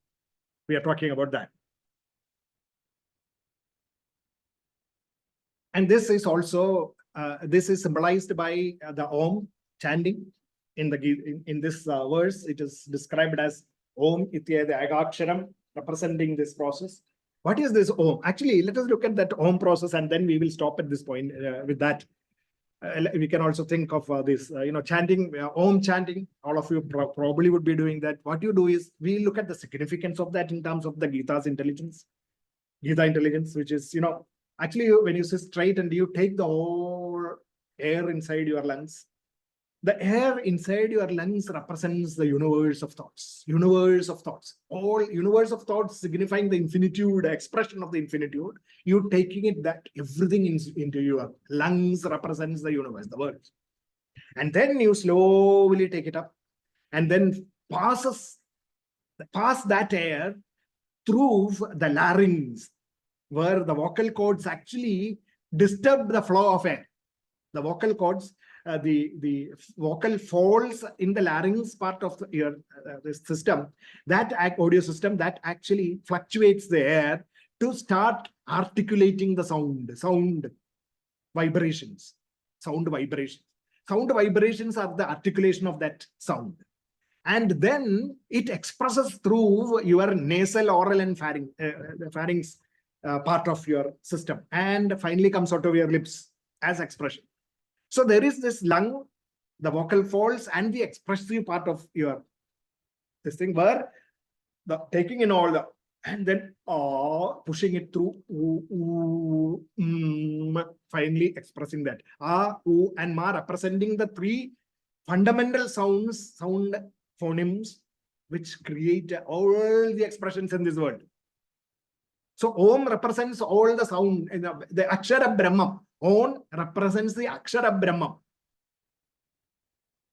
[SPEAKER 1] We are talking about that. And this is also, this is symbolized by the Om chanting. In this verse, it is described as Om Ityade Agaksharam, representing this process. What is this Om? Actually, let us look at that Om process, and then we will stop at this point with that. We can also think of this, chanting, Om chanting. All of you probably would be doing that. What you do is, we look at the significance of that in terms of the Gita's intelligence. Gita intelligence, which is, actually, when you sit straight and you take the whole air inside your lungs, the air inside your lungs represents the universe of thoughts. Universe of thoughts. All universe of thoughts signifying the infinitude, expression of the infinitude. You taking it that everything into your lungs represents the universe, the world. And then you slowly take it up and then pass that air through the larynx, where the vocal cords actually disturb the flow of air. The vocal cords, the vocal folds in the larynx part of your system, that audio system, that actually fluctuates the air to start articulating the sound vibrations. Sound vibrations are the articulation of that sound. And then it expresses through your nasal, oral, and pharynx part of your system, and finally comes out of your lips as expression. So there is this lung, the vocal folds, and the expressive part of your this thing, where the taking in all the, and then pushing it through, finally expressing that. U, and Ma representing the 3 fundamental sound phonemes which create all the expressions in this world. So Om represents all the sound, the Akshara Brahma. Om represents the Akshara Brahma.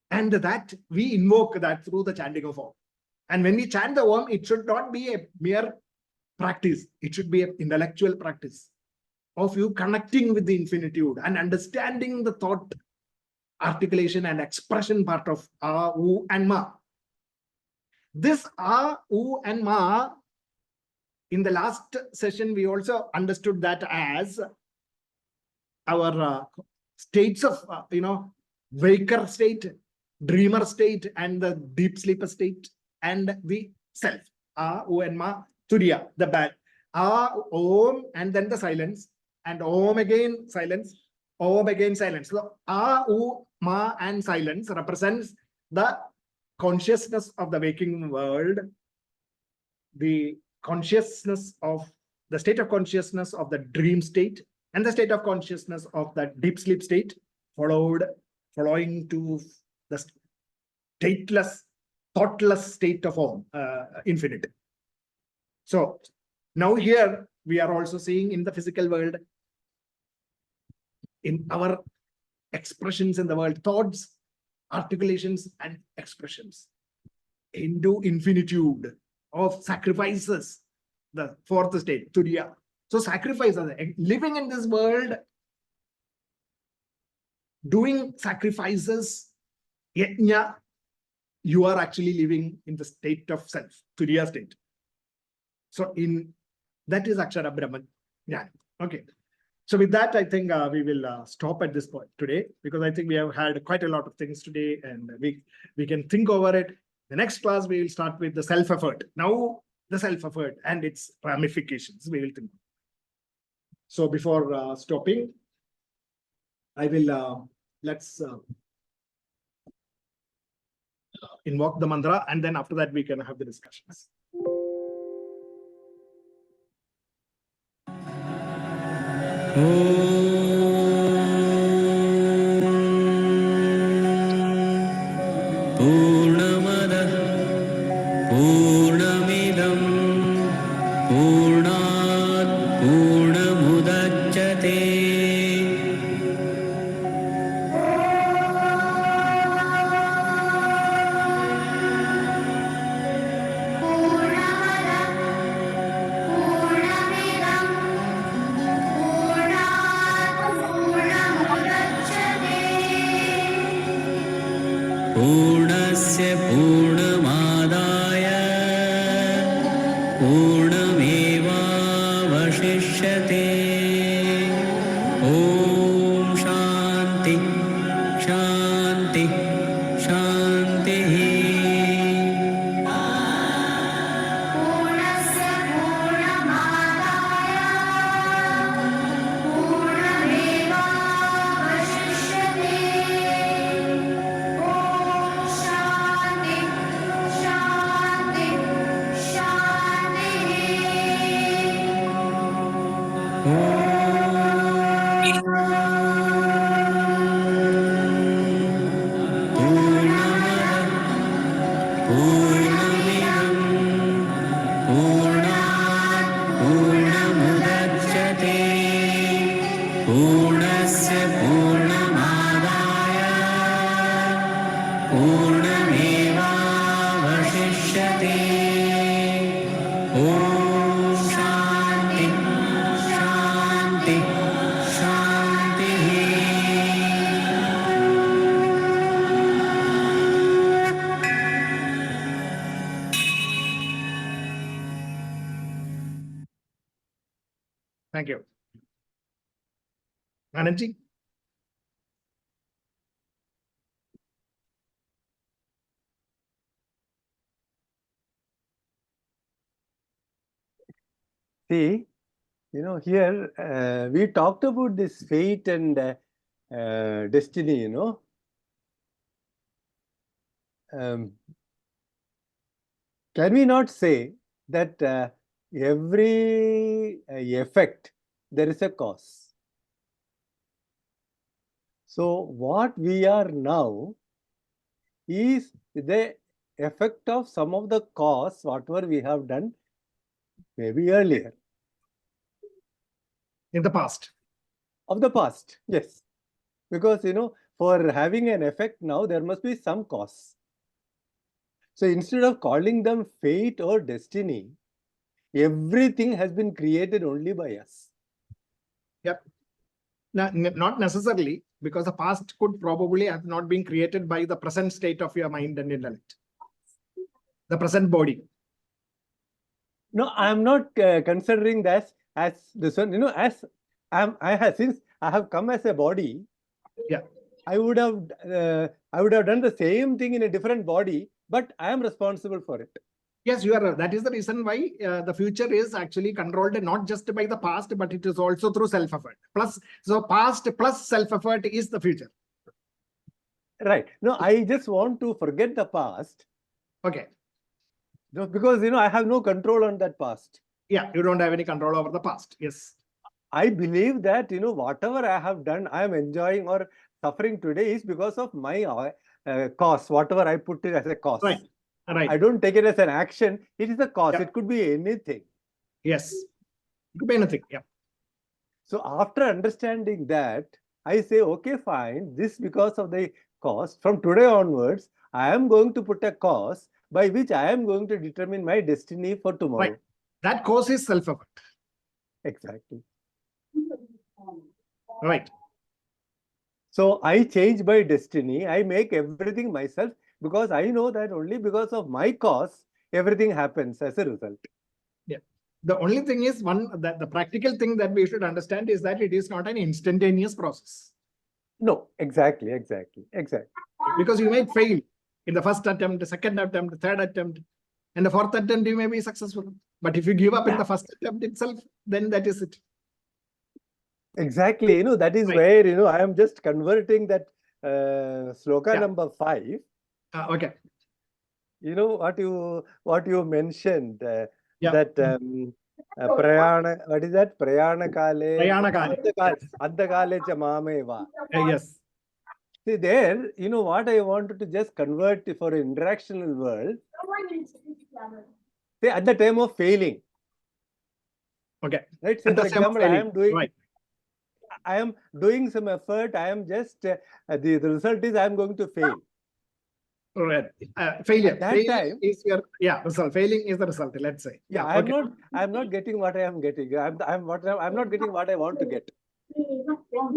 [SPEAKER 1] And that we invoke that through the chanting of Om. And when we chant the Om, it should not be a mere practice. It should be an intellectual practice of you connecting with the infinitude and understanding the thought, articulation, and expression part of A, U, and Ma. This A, U, and Ma, in the last session, we also understood that as our states of, waker state, dreamer state, and the deep sleeper state, and the self. A, U, and Ma, Turiya, the bad. A, Om, and then the silence, and Om again, silence, Om again, silence. So A, U, Ma, and silence represents the consciousness of the waking world, the consciousness of the state of consciousness of the dream state, and the state of consciousness of that deep sleep state, following to the stateless, thoughtless state of Om, infinite. So now here we are also seeing in the physical world, in our expressions in the world, thoughts, articulations, and expressions into infinitude of sacrifices, the 4th state, Turiya. So sacrifices, living in this world, doing sacrifices, yajna, you are actually living in the state of self, Turiya state. So that is Akshara Brahman. Yeah. Okay. So with that, I think we will stop at this point today, because I think we have had quite a lot of things today, and we can think over it. The next class, we will start with the self-effort. Now, the self-effort and its ramifications, we will think. So before stopping, I will, let's invoke the mantra, and then after that, we can have the discussions.
[SPEAKER 3] पूर्णमदः पूर्णमिदं पूर्णात् पूर्णमुदच्यते पूर्णस्य पूर्णमादाय पूर्णमेवावशिष्यते ॐ शान्ति शान्ति शान्तिः पूर्णमिदं पूर्णात् पूर्णमुदच्यते पूर्णस्य पूर्णमादाय पूर्णमेवावशिष्यते ॐ शान्ति शान्ति शान्तिः
[SPEAKER 1] Thank you. Anandji?
[SPEAKER 2] See, here we talked about this fate and destiny, can we not say that every effect, there is a cause? So what we are now is the effect of some of the cause, whatever we have done maybe earlier.
[SPEAKER 1] In the past.
[SPEAKER 2] Of the past, yes. Because, for having an effect now, there must be some cause. So instead of calling them fate or destiny, everything has been created only by us.
[SPEAKER 1] Yep. Not necessarily, because the past could probably have not been created by the present state of your mind and intellect. The present body.
[SPEAKER 2] No, I am not considering that as this one, since I have come as a body,
[SPEAKER 1] yeah,
[SPEAKER 2] I would have done the same thing in a different body, but I am responsible for it.
[SPEAKER 1] Yes, you are. That is the reason why the future is actually controlled not just by the past, but it is also through self-effort. So past plus self-effort is the future.
[SPEAKER 2] Right. No, I just want to forget the past.
[SPEAKER 1] Okay.
[SPEAKER 2] No, because, I have no control on that past.
[SPEAKER 1] Yeah, you don't have any control over the past. Yes.
[SPEAKER 2] I believe that, whatever I have done, I am enjoying or suffering today is because of my cause, whatever I put it as a cause.
[SPEAKER 1] Right. Right.
[SPEAKER 2] I don't take it as an action. It is a cause.
[SPEAKER 1] Yeah.
[SPEAKER 2] It could be anything.
[SPEAKER 1] Yes. It could be anything. Yeah.
[SPEAKER 2] So after understanding that, I say, okay, fine. This because of the cause. From today onwards, I am going to put a cause by which I am going to determine my destiny for tomorrow.
[SPEAKER 1] Right. That cause is self-effort.
[SPEAKER 2] Exactly.
[SPEAKER 1] Right.
[SPEAKER 2] So I change my destiny. I make everything myself because I know that only because of my cause, everything happens as a result.
[SPEAKER 1] Yeah. The only thing is the practical thing that we should understand is that it is not an instantaneous process.
[SPEAKER 2] No, exactly.
[SPEAKER 1] Because you may fail in the first attempt, the second attempt, the third attempt, and the fourth attempt, you may be successful. But if you give up in the first attempt itself, then that is it.
[SPEAKER 2] Exactly. That is
[SPEAKER 1] right.
[SPEAKER 2] where, I am just converting that sloka number 5.
[SPEAKER 1] Okay.
[SPEAKER 2] What you mentioned, that
[SPEAKER 1] prayana,
[SPEAKER 2] what is that? Prayana kale.
[SPEAKER 1] Prayana kale.
[SPEAKER 2] Adda kale cha mameva.
[SPEAKER 1] Yes.
[SPEAKER 2] See there, what I wanted to just convert for an interactional world. Say at the time of failing,
[SPEAKER 1] Okay.
[SPEAKER 2] right? Say
[SPEAKER 1] At the
[SPEAKER 2] for
[SPEAKER 1] same
[SPEAKER 2] example,
[SPEAKER 1] failing, right.
[SPEAKER 2] I am doing some effort. I am just the result is I am going to fail.
[SPEAKER 1] Right. Failure.
[SPEAKER 2] At that
[SPEAKER 1] Failure
[SPEAKER 2] time,
[SPEAKER 1] is your result. Failing is the result. Let's say.
[SPEAKER 2] yeah,
[SPEAKER 1] Okay.
[SPEAKER 2] I am not getting what I am getting. I'm not getting what I want to get.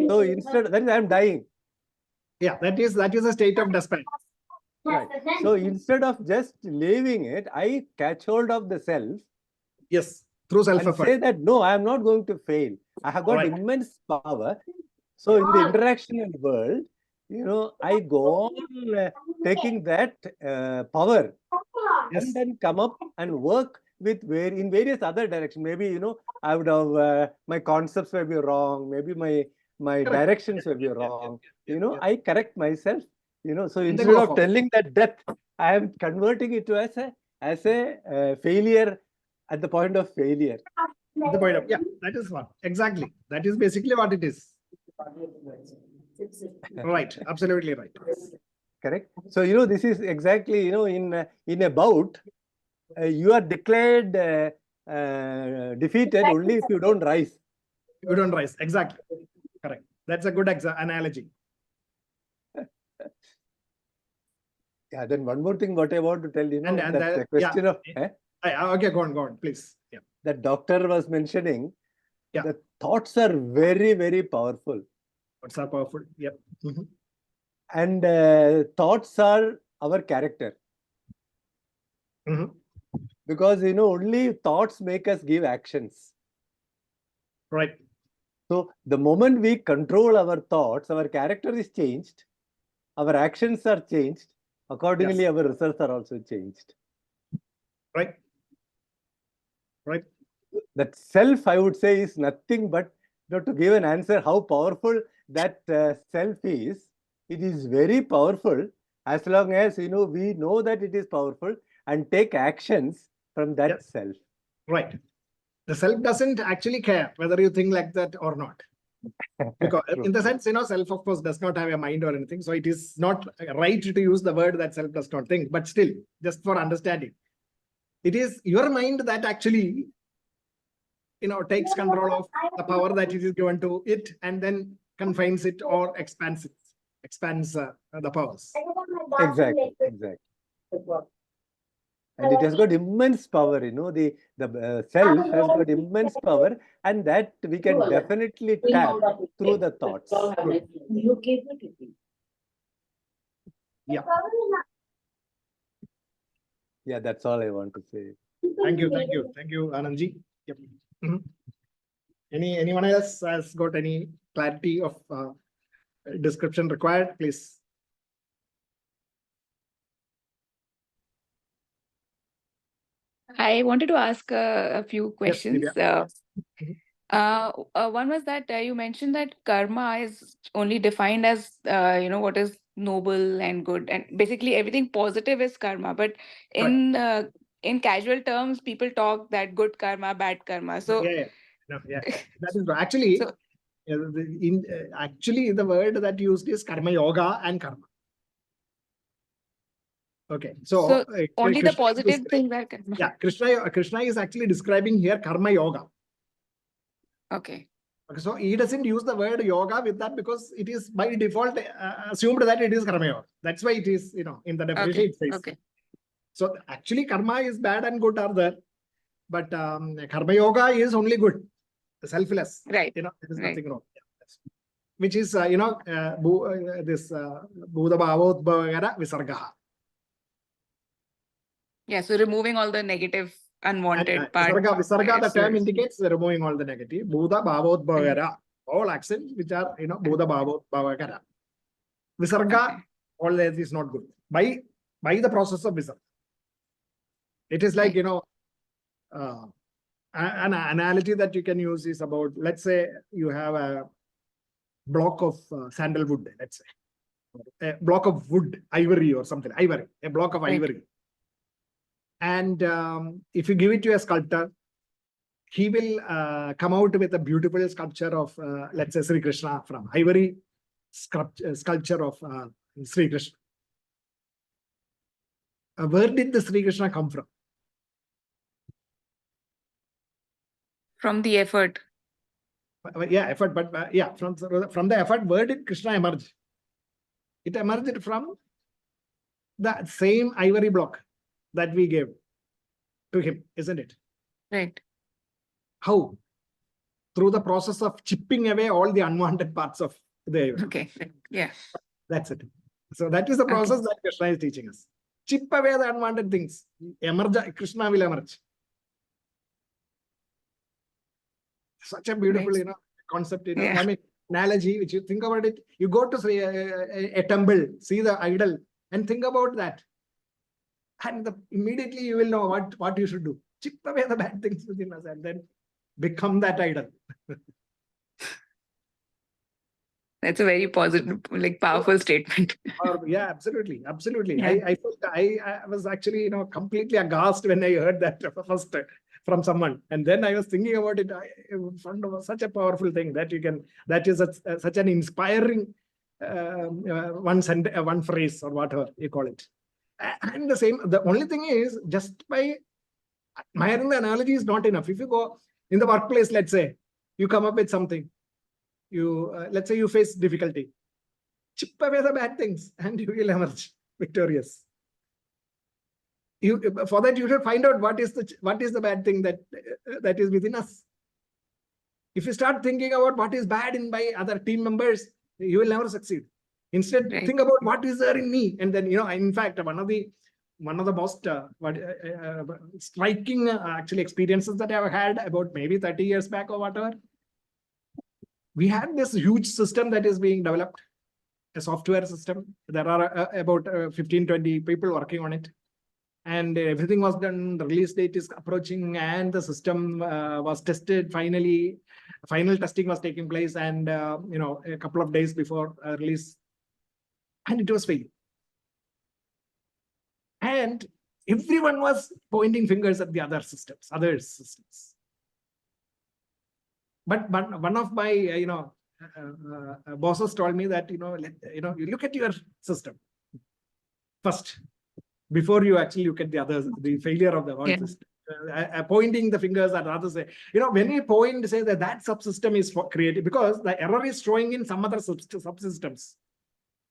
[SPEAKER 2] So instead, that is I am dying.
[SPEAKER 1] Yeah, that is a state of despair.
[SPEAKER 2] Right. So instead of just leaving it, I catch hold of the self.
[SPEAKER 1] Yes, through
[SPEAKER 2] And
[SPEAKER 1] self-effort.
[SPEAKER 2] say that no, I am not going to fail. I have got
[SPEAKER 1] Right.
[SPEAKER 2] immense power. So in the interactional world, I go on taking that power
[SPEAKER 1] Yes.
[SPEAKER 2] and then come up and work with in various other directions. Maybe I would have my concepts may be wrong. Maybe my
[SPEAKER 1] Correct.
[SPEAKER 2] directions may be
[SPEAKER 1] Yeah,
[SPEAKER 2] wrong.
[SPEAKER 1] yeah.
[SPEAKER 2] I correct myself. So
[SPEAKER 1] And then
[SPEAKER 2] instead
[SPEAKER 1] go
[SPEAKER 2] of
[SPEAKER 1] forward.
[SPEAKER 2] telling that death, I am converting it to as a failure at the point of failure.
[SPEAKER 1] The point of that is what exactly. That is basically what it is. Right. Absolutely right.
[SPEAKER 2] Correct. So this is exactly in a bout, you are declared defeated only if you don't rise.
[SPEAKER 1] You don't rise. Exactly. Correct. That's a good analogy.
[SPEAKER 2] Yeah. Then one more thing, what I want to tell
[SPEAKER 1] And
[SPEAKER 2] that the question of
[SPEAKER 1] okay, go on, please. Yeah.
[SPEAKER 2] that doctor was mentioning.
[SPEAKER 1] Yeah.
[SPEAKER 2] The thoughts are very, very powerful.
[SPEAKER 1] Thoughts are powerful. Yep. Mm-hmm.
[SPEAKER 2] And thoughts are our character.
[SPEAKER 1] Mm-hmm.
[SPEAKER 2] Because only thoughts make us give actions.
[SPEAKER 1] Right.
[SPEAKER 2] So the moment we control our thoughts, our character is changed, our actions are changed, accordingly our results are also changed.
[SPEAKER 1] Right. Right.
[SPEAKER 2] That self, I would say, is nothing but to give an answer how powerful that self is. It is very powerful as long as we know that it is powerful and take actions from that self.
[SPEAKER 1] Right. The self doesn't actually care whether you think like that or not. Because in the sense, self of course does not have a mind or anything. So it is not right to use the word that self does not think, but still, just for understanding, it is your mind that actually, takes control of the power that it is given to it and then confines it or expands the powers.
[SPEAKER 2] Exactly. And it has got immense power, the self has got immense power, and that we can definitely tap through the thoughts.
[SPEAKER 1] Yeah.
[SPEAKER 2] Yeah, that's all I want to say.
[SPEAKER 1] Thank you, Anandji. Yep. Mm-hmm. Anyone else has got any clarity of description required, please?
[SPEAKER 4] I wanted to ask a few questions.
[SPEAKER 1] Yes,
[SPEAKER 4] One was that you mentioned that karma is only defined as what is noble and good, and basically everything positive is karma. But in casual terms, people talk that good karma, bad karma. So
[SPEAKER 1] that is actually actually the word that used is karma yoga and karma. Okay, so
[SPEAKER 4] only the positive things are karma.
[SPEAKER 1] Yeah, Krishna is actually describing here karma yoga.
[SPEAKER 4] Okay.
[SPEAKER 1] So he doesn't use the word yoga with that because it is by default assumed that it is karma yoga. That's why it is, in the definition it says.
[SPEAKER 4] Okay.
[SPEAKER 1] So actually karma is bad and good are there, but karma yoga is only good, selfless.
[SPEAKER 4] Right.
[SPEAKER 1] There is nothing wrong. Which is, this Bhuta Bhagavad-Gita Visargaha.
[SPEAKER 4] Yeah, so removing all the negative, unwanted parts.
[SPEAKER 1] Visarga, the term indicates removing all the negative. Bhuta Bhagavad-Gita, all actions which are, Bhuta Bhagavad-Gita. Visarga, all that is not good. By the process of Visarga. It is like, an analogy that you can use is about, let's say you have a block of sandalwood, let's say. A block of wood, ivory or something, a block of ivory. And if you give it to a sculptor, he will come out with a beautiful sculpture of, let's say, Sri Krishna from ivory. sculpture of Sri Krishna. Where did the Sri Krishna come from?
[SPEAKER 4] From the effort.
[SPEAKER 1] Yeah, effort, but yeah, from the effort, where did Krishna emerge? It emerged from the same ivory block that we gave to him, isn't it?
[SPEAKER 4] Right.
[SPEAKER 1] How? Through the process of chipping away all the unwanted parts of the ivory.
[SPEAKER 4] Okay. Yeah.
[SPEAKER 1] That's it. So that is the process that Krishna is teaching us. Chip away the unwanted things. Emerge, Krishna will emerge. Such a beautiful,
[SPEAKER 4] Right.
[SPEAKER 1] concept.
[SPEAKER 4] Yeah.
[SPEAKER 1] I mean, analogy. Which you think about it, you go to say a temple, see the idol, and think about that, and immediately you will know what you should do. Chip away the bad things within us, and then become that idol.
[SPEAKER 4] That's a very positive, like powerful statement.
[SPEAKER 1] Yeah, absolutely.
[SPEAKER 4] Yeah.
[SPEAKER 1] I felt I was actually completely aghast when I heard that first from someone, and then I was thinking about it. I found it was such a powerful thing that is such an inspiring one phrase or whatever you call it. And the only thing is, just by admiring the analogy is not enough. If you go in the workplace, let's say you come up with something, let's say you face difficulty, chip away the bad things and you will emerge victorious. For that, you should find out what is the bad thing that is within us. If you start thinking about what is bad by other team members, you will never succeed. Instead,
[SPEAKER 4] Right.
[SPEAKER 1] think about what is there in me, and then in fact, one of the most striking actually experiences that I've had about maybe 30 years back or whatever. We had this huge system that is being developed, a software system. There are about 15-20 people working on it. And everything was done. The release date is approaching, and the system was tested. Final testing was taking place, and a couple of days before release, and it was failing. And everyone was pointing fingers at the other systems. But one of my bosses told me that you look at your system first before you actually look at the failure of the whole system. Pointing the fingers at others, when we point, say that subsystem is created because the error is showing in some other subsystems,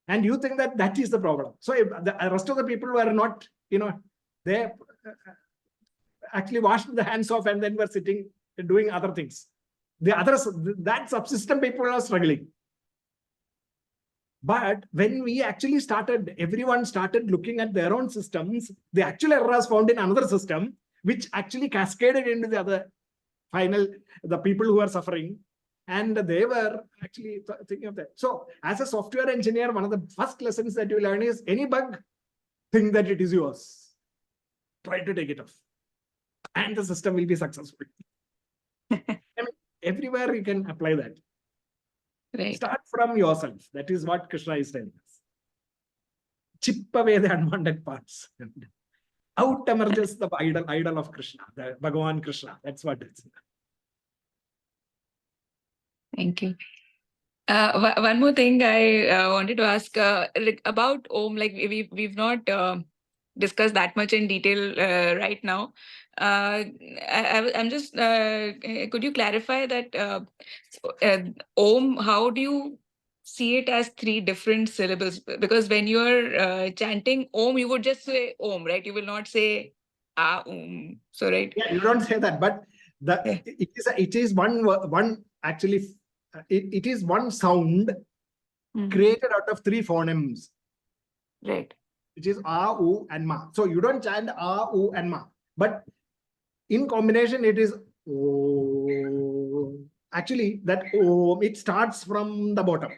[SPEAKER 1] and you think that is the problem. So if the rest of the people were not, they actually washed the hands off and then were sitting doing other things. That subsystem people are struggling. But when we actually everyone started looking at their own systems, the actual errors found in another system, which actually cascaded into the other the people who are suffering. And they were actually thinking of that. So as a software engineer, one of the first lessons that you learn is any bug, think that it is yours. Try to take it off. And the system will be successful. Everywhere you can apply that.
[SPEAKER 4] Right.
[SPEAKER 1] Start from yourself. That is what Krishna is telling us. Chip away the unwanted parts. Out emerges the idol of Krishna, the Bhagavan Krishna. That's what it's.
[SPEAKER 4] Thank you. One more thing I wanted to ask about Om. Like we've not discussed that much in detail right now. I'm just. Could you clarify that Om? How do you see it as 3 different syllables? Because when you're chanting Om, you would just say Om, right? You will not say Om. So right.
[SPEAKER 1] Yeah, you don't say that, but it is one actually. It is one sound created out of 3 phonemes.
[SPEAKER 4] Right.
[SPEAKER 1] Which is A, U, and Ma. So you don't chant A, U, and Ma. But in combination, it is O. Actually, that O, it starts from the bottom,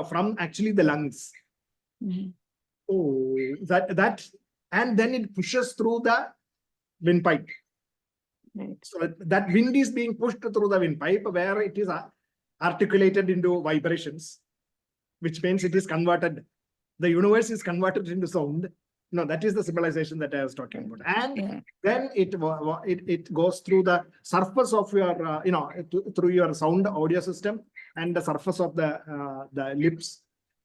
[SPEAKER 1] from actually the lungs. Oh, that, and then it pushes through the windpipe.
[SPEAKER 4] Right.
[SPEAKER 1] So that wind is being pushed through the windpipe, where it is articulated into vibrations, which means it is converted. The universe is converted into sound. That is the symbolization that I was talking about. And then it goes through the surface of your, through your sound audio system and the surface of the lips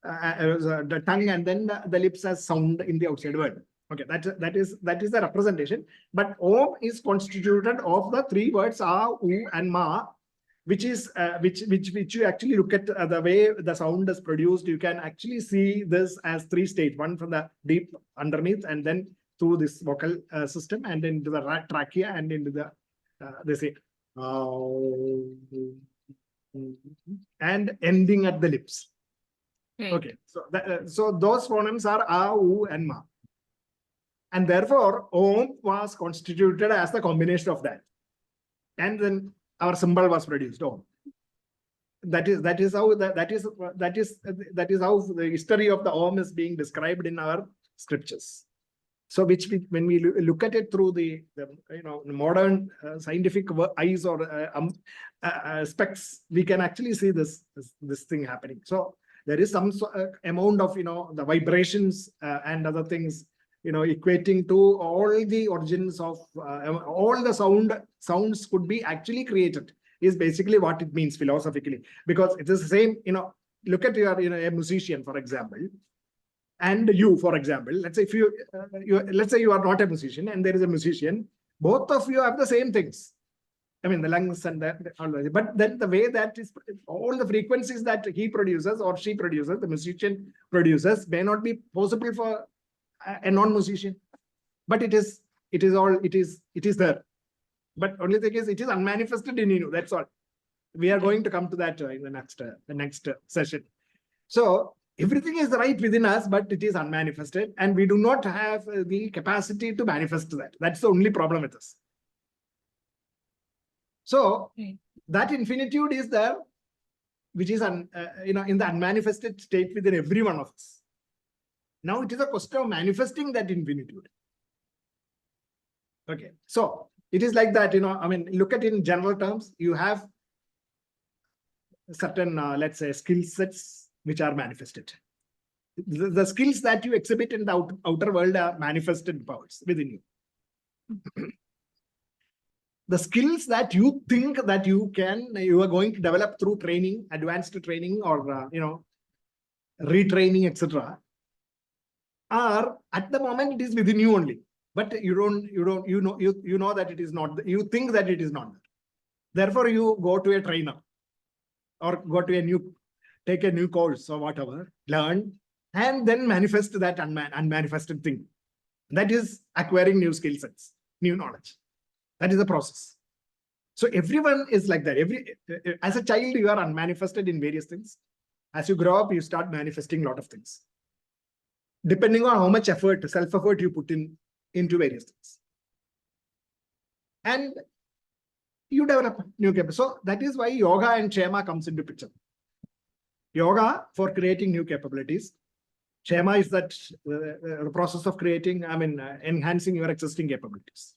[SPEAKER 1] the tongue, and then the lips as sound in the outside world. Okay, that is the representation. But Om is constituted of the three words A, U, and Ma, which is which you actually look at the way the sound is produced. You can actually see this as three stages: one from the deep underneath, and then through this vocal system, and into the trachea, and into the they say and ending at the lips.
[SPEAKER 4] Right.
[SPEAKER 1] Okay, so so those phonemes are A, U, and Ma. And therefore, Om was constituted as the combination of that. And then our symbol was produced, Om. That is how the history of the Om is being described in our scriptures. So when we look at it through the modern scientific eyes or specs, we can actually see this thing happening. So there is some amount of the vibrations and other things equating to all the origins of all the sounds could be actually created, is basically what it means philosophically. Because it is the same, look at your a musician, for example, and you, for example. Let's say if let's say you are not a musician and there is a musician, both of you have the same things. I mean, the lungs and that, but then the way that is, all the frequencies that he produces or she produces, the musician produces, may not be possible for a non-musician. But it is there. But only thing is, it is unmanifested in you. That's all. We are going to come to that in the next session. So everything is right within us, but it is unmanifested, and we do not have the capacity to manifest that. That's the only problem with us. So that infinitude is there, which is in the unmanifested state within every one of us. Now it is a question of manifesting that infinitude. Okay, so it is like that. I mean, look at it in general terms. You have certain, let's say, skill sets which are manifested. The skills that you exhibit in the outer world are manifested powers within you. The skills that you think that you are going to develop through training, advanced training, or retraining, etc., are at the moment it is within you only. But you know that it is not. You think that it is not there. Therefore, you go to a trainer or go to take a new course or whatever, learn, and then manifest that unmanifested thing. That is acquiring new skill sets, new knowledge. That is the process. So everyone is like that. As a child, you are unmanifested in various things. As you grow up, you start manifesting a lot of things, depending on how much effort, self-effort you put into various things. And you develop new capabilities. So that is why yoga and Kshema comes into picture. Yoga for creating new capabilities. Kshema is that the process of creating, enhancing your existing capabilities.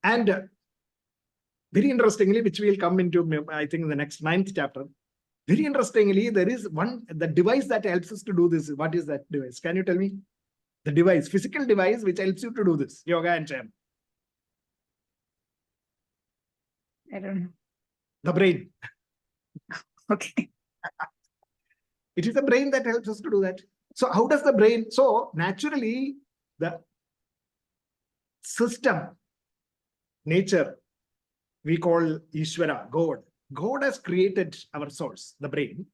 [SPEAKER 1] And very interestingly, which we'll come into, I think, in the next 9th chapter, very interestingly, there is the device that helps us to do this. What is that device? Can you tell me? The device, physical device, which helps you to do this, yoga and Kshema.
[SPEAKER 4] I don't know.
[SPEAKER 1] The brain.
[SPEAKER 4] Okay.
[SPEAKER 1] It is the brain that helps us to do that. So how does the brain? So naturally, the system, nature, we call Ishvara, God. God has created our source, the brain,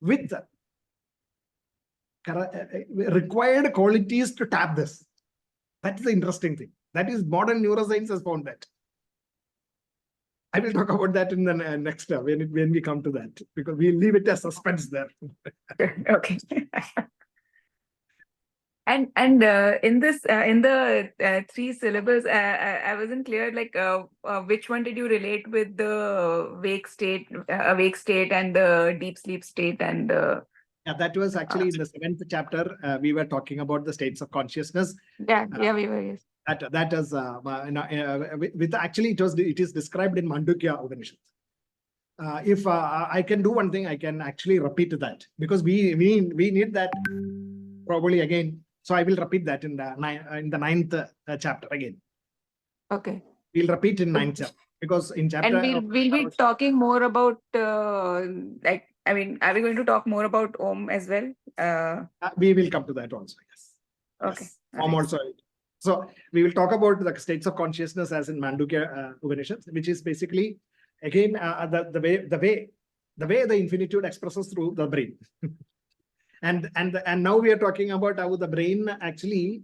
[SPEAKER 1] with required qualities to tap this. That is the interesting thing. That is, modern neuroscience has found that. I will talk about that in the next when we come to that, because we leave it as suspense there.
[SPEAKER 4] Okay. And in this in the 3 syllables, I wasn't clear. Like, which one did you relate with the awake state, and the deep sleep state, and
[SPEAKER 1] Yeah, that was actually in the 7th chapter. We were talking about the states of consciousness.
[SPEAKER 4] yeah, we were, yes.
[SPEAKER 1] That is with actually it is described in Mandukya Upanishad. If I can do one thing, I can actually repeat that, because we need that probably again. So I will repeat that in the 9th chapter again.
[SPEAKER 4] Okay.
[SPEAKER 1] We'll repeat in 9th chapter, because in chapter.
[SPEAKER 4] And we'll be talking more about like I mean, are we going to talk more about Om as well?
[SPEAKER 1] We will come to that also. Yes.
[SPEAKER 4] Okay.
[SPEAKER 1] Yes.
[SPEAKER 4] all
[SPEAKER 1] Om
[SPEAKER 4] right.
[SPEAKER 1] also. So we will talk about the states of consciousness as in Mandukya Upanishad, which is basically again the way the infinitude expresses through the brain. and now we are talking about how the brain actually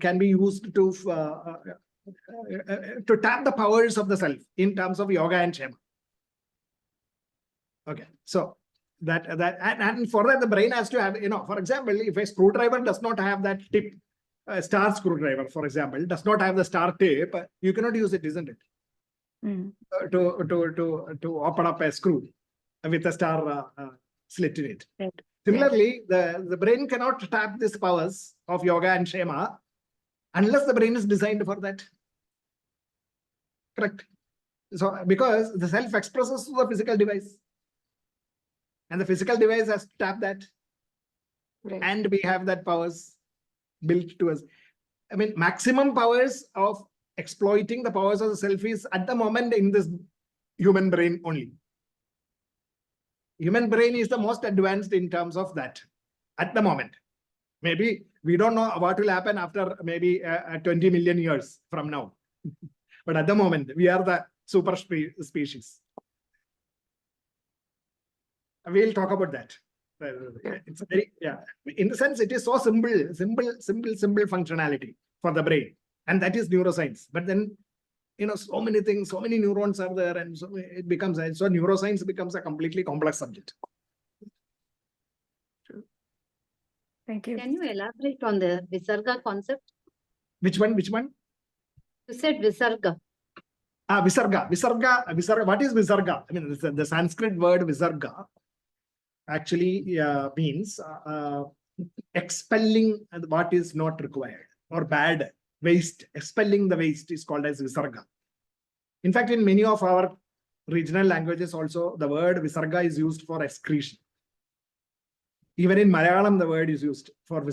[SPEAKER 1] can be used to tap the powers of the self in terms of yoga and Shema. Okay, so and for that the brain has to have, for example, if a screwdriver does not have that tip, a star screwdriver, for example, does not have the star tip, you cannot use it, isn't it?
[SPEAKER 4] Mm.
[SPEAKER 1] To open up a screw with a star slit in it.
[SPEAKER 4] Right.
[SPEAKER 1] Similarly, the brain cannot tap these powers of yoga and Shema unless the brain is designed for that. Correct. So because the self expresses through the physical device, and the physical device has to tap that,
[SPEAKER 4] Right.
[SPEAKER 1] and we have that powers built to us. I mean, maximum powers of exploiting the powers of the self is at the moment in this human brain only. Human brain is the most advanced in terms of that at the moment. Maybe we don't know what will happen after maybe 20 million years from now. But at the moment, we are the super species. We'll talk about that. It's very, in the sense, it is so simple functionality for the brain. And that is neuroscience. But then, so many things, so many neurons are there, and so it becomes, so neuroscience becomes a completely complex subject.
[SPEAKER 4] Thank you.
[SPEAKER 5] Can you elaborate on the Visarga concept?
[SPEAKER 1] Which one?
[SPEAKER 5] You said Visarga.
[SPEAKER 1] Visarga. What is Visarga? I mean, the Sanskrit word Visarga actually means expelling what is not required or bad waste. Expelling the waste is called as Visarga. In fact, in many of our regional languages also, the word Visarga is used for excretion. Even in Malayalam, the word is used for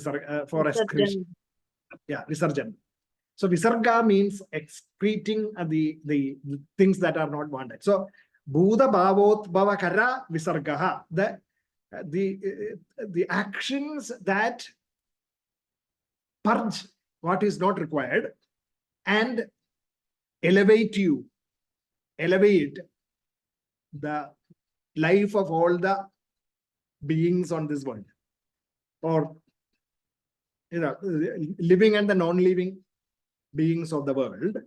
[SPEAKER 1] excretion. Yeah, Visarjan. So Visarga means excreting the things that are not wanted. So Bhuda Bhavotbhava Kara Visargaha, the actions that purge what is not required and elevate the life of all the beings on this world, or living and the non-living beings of the world,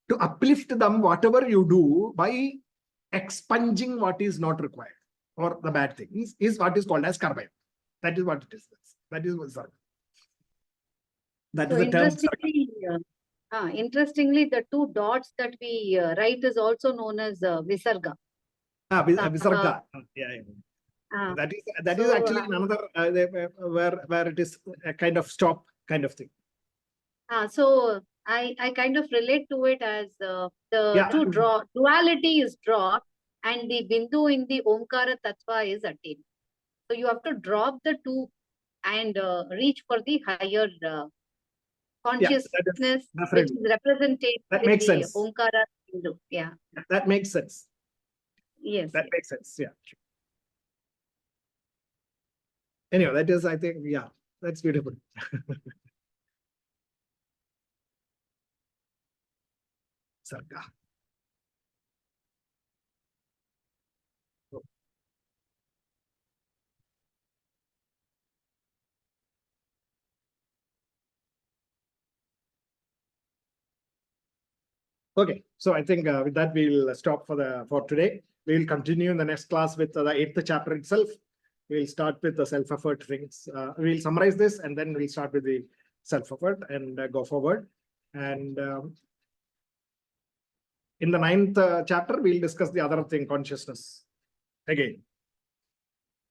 [SPEAKER 1] to uplift them, whatever you do by expunging what is not required or the bad things, is what is called as karma. That is what it is. That is what sarga. That is the term.
[SPEAKER 5] Interestingly, the two dots that we write is also known as Visarga.
[SPEAKER 1] Visarga. That is actually another where it is a kind of stop kind of thing.
[SPEAKER 5] So I kind of relate to it as the duality is dropped and the bindu in the Omkara Tattva is attained. So you have to drop the two and reach for the higher consciousness, which is represented in the Omkara bindu. Yeah.
[SPEAKER 1] That makes sense.
[SPEAKER 5] Yes.
[SPEAKER 1] That makes sense. Yeah. Anyway, that is, I think, that's beautiful. Sarga. Okay, so I think with that we'll stop for today. We'll continue in the next class with the 8th chapter itself. We'll start with the self-effort things. We'll summarize this and then we'll start with the self-effort and go forward. And in the 9th chapter, we'll discuss the other thing, consciousness. Again.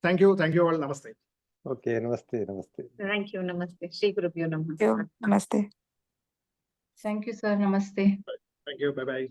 [SPEAKER 1] Thank you all. Namaste.
[SPEAKER 2] Okay, namaste.
[SPEAKER 5] Thank you. Namaste. Shri Gurubhyo Namaste.
[SPEAKER 4] Namaste.
[SPEAKER 6] Thank you, sir. Namaste.
[SPEAKER 1] Thank you. Bye-bye.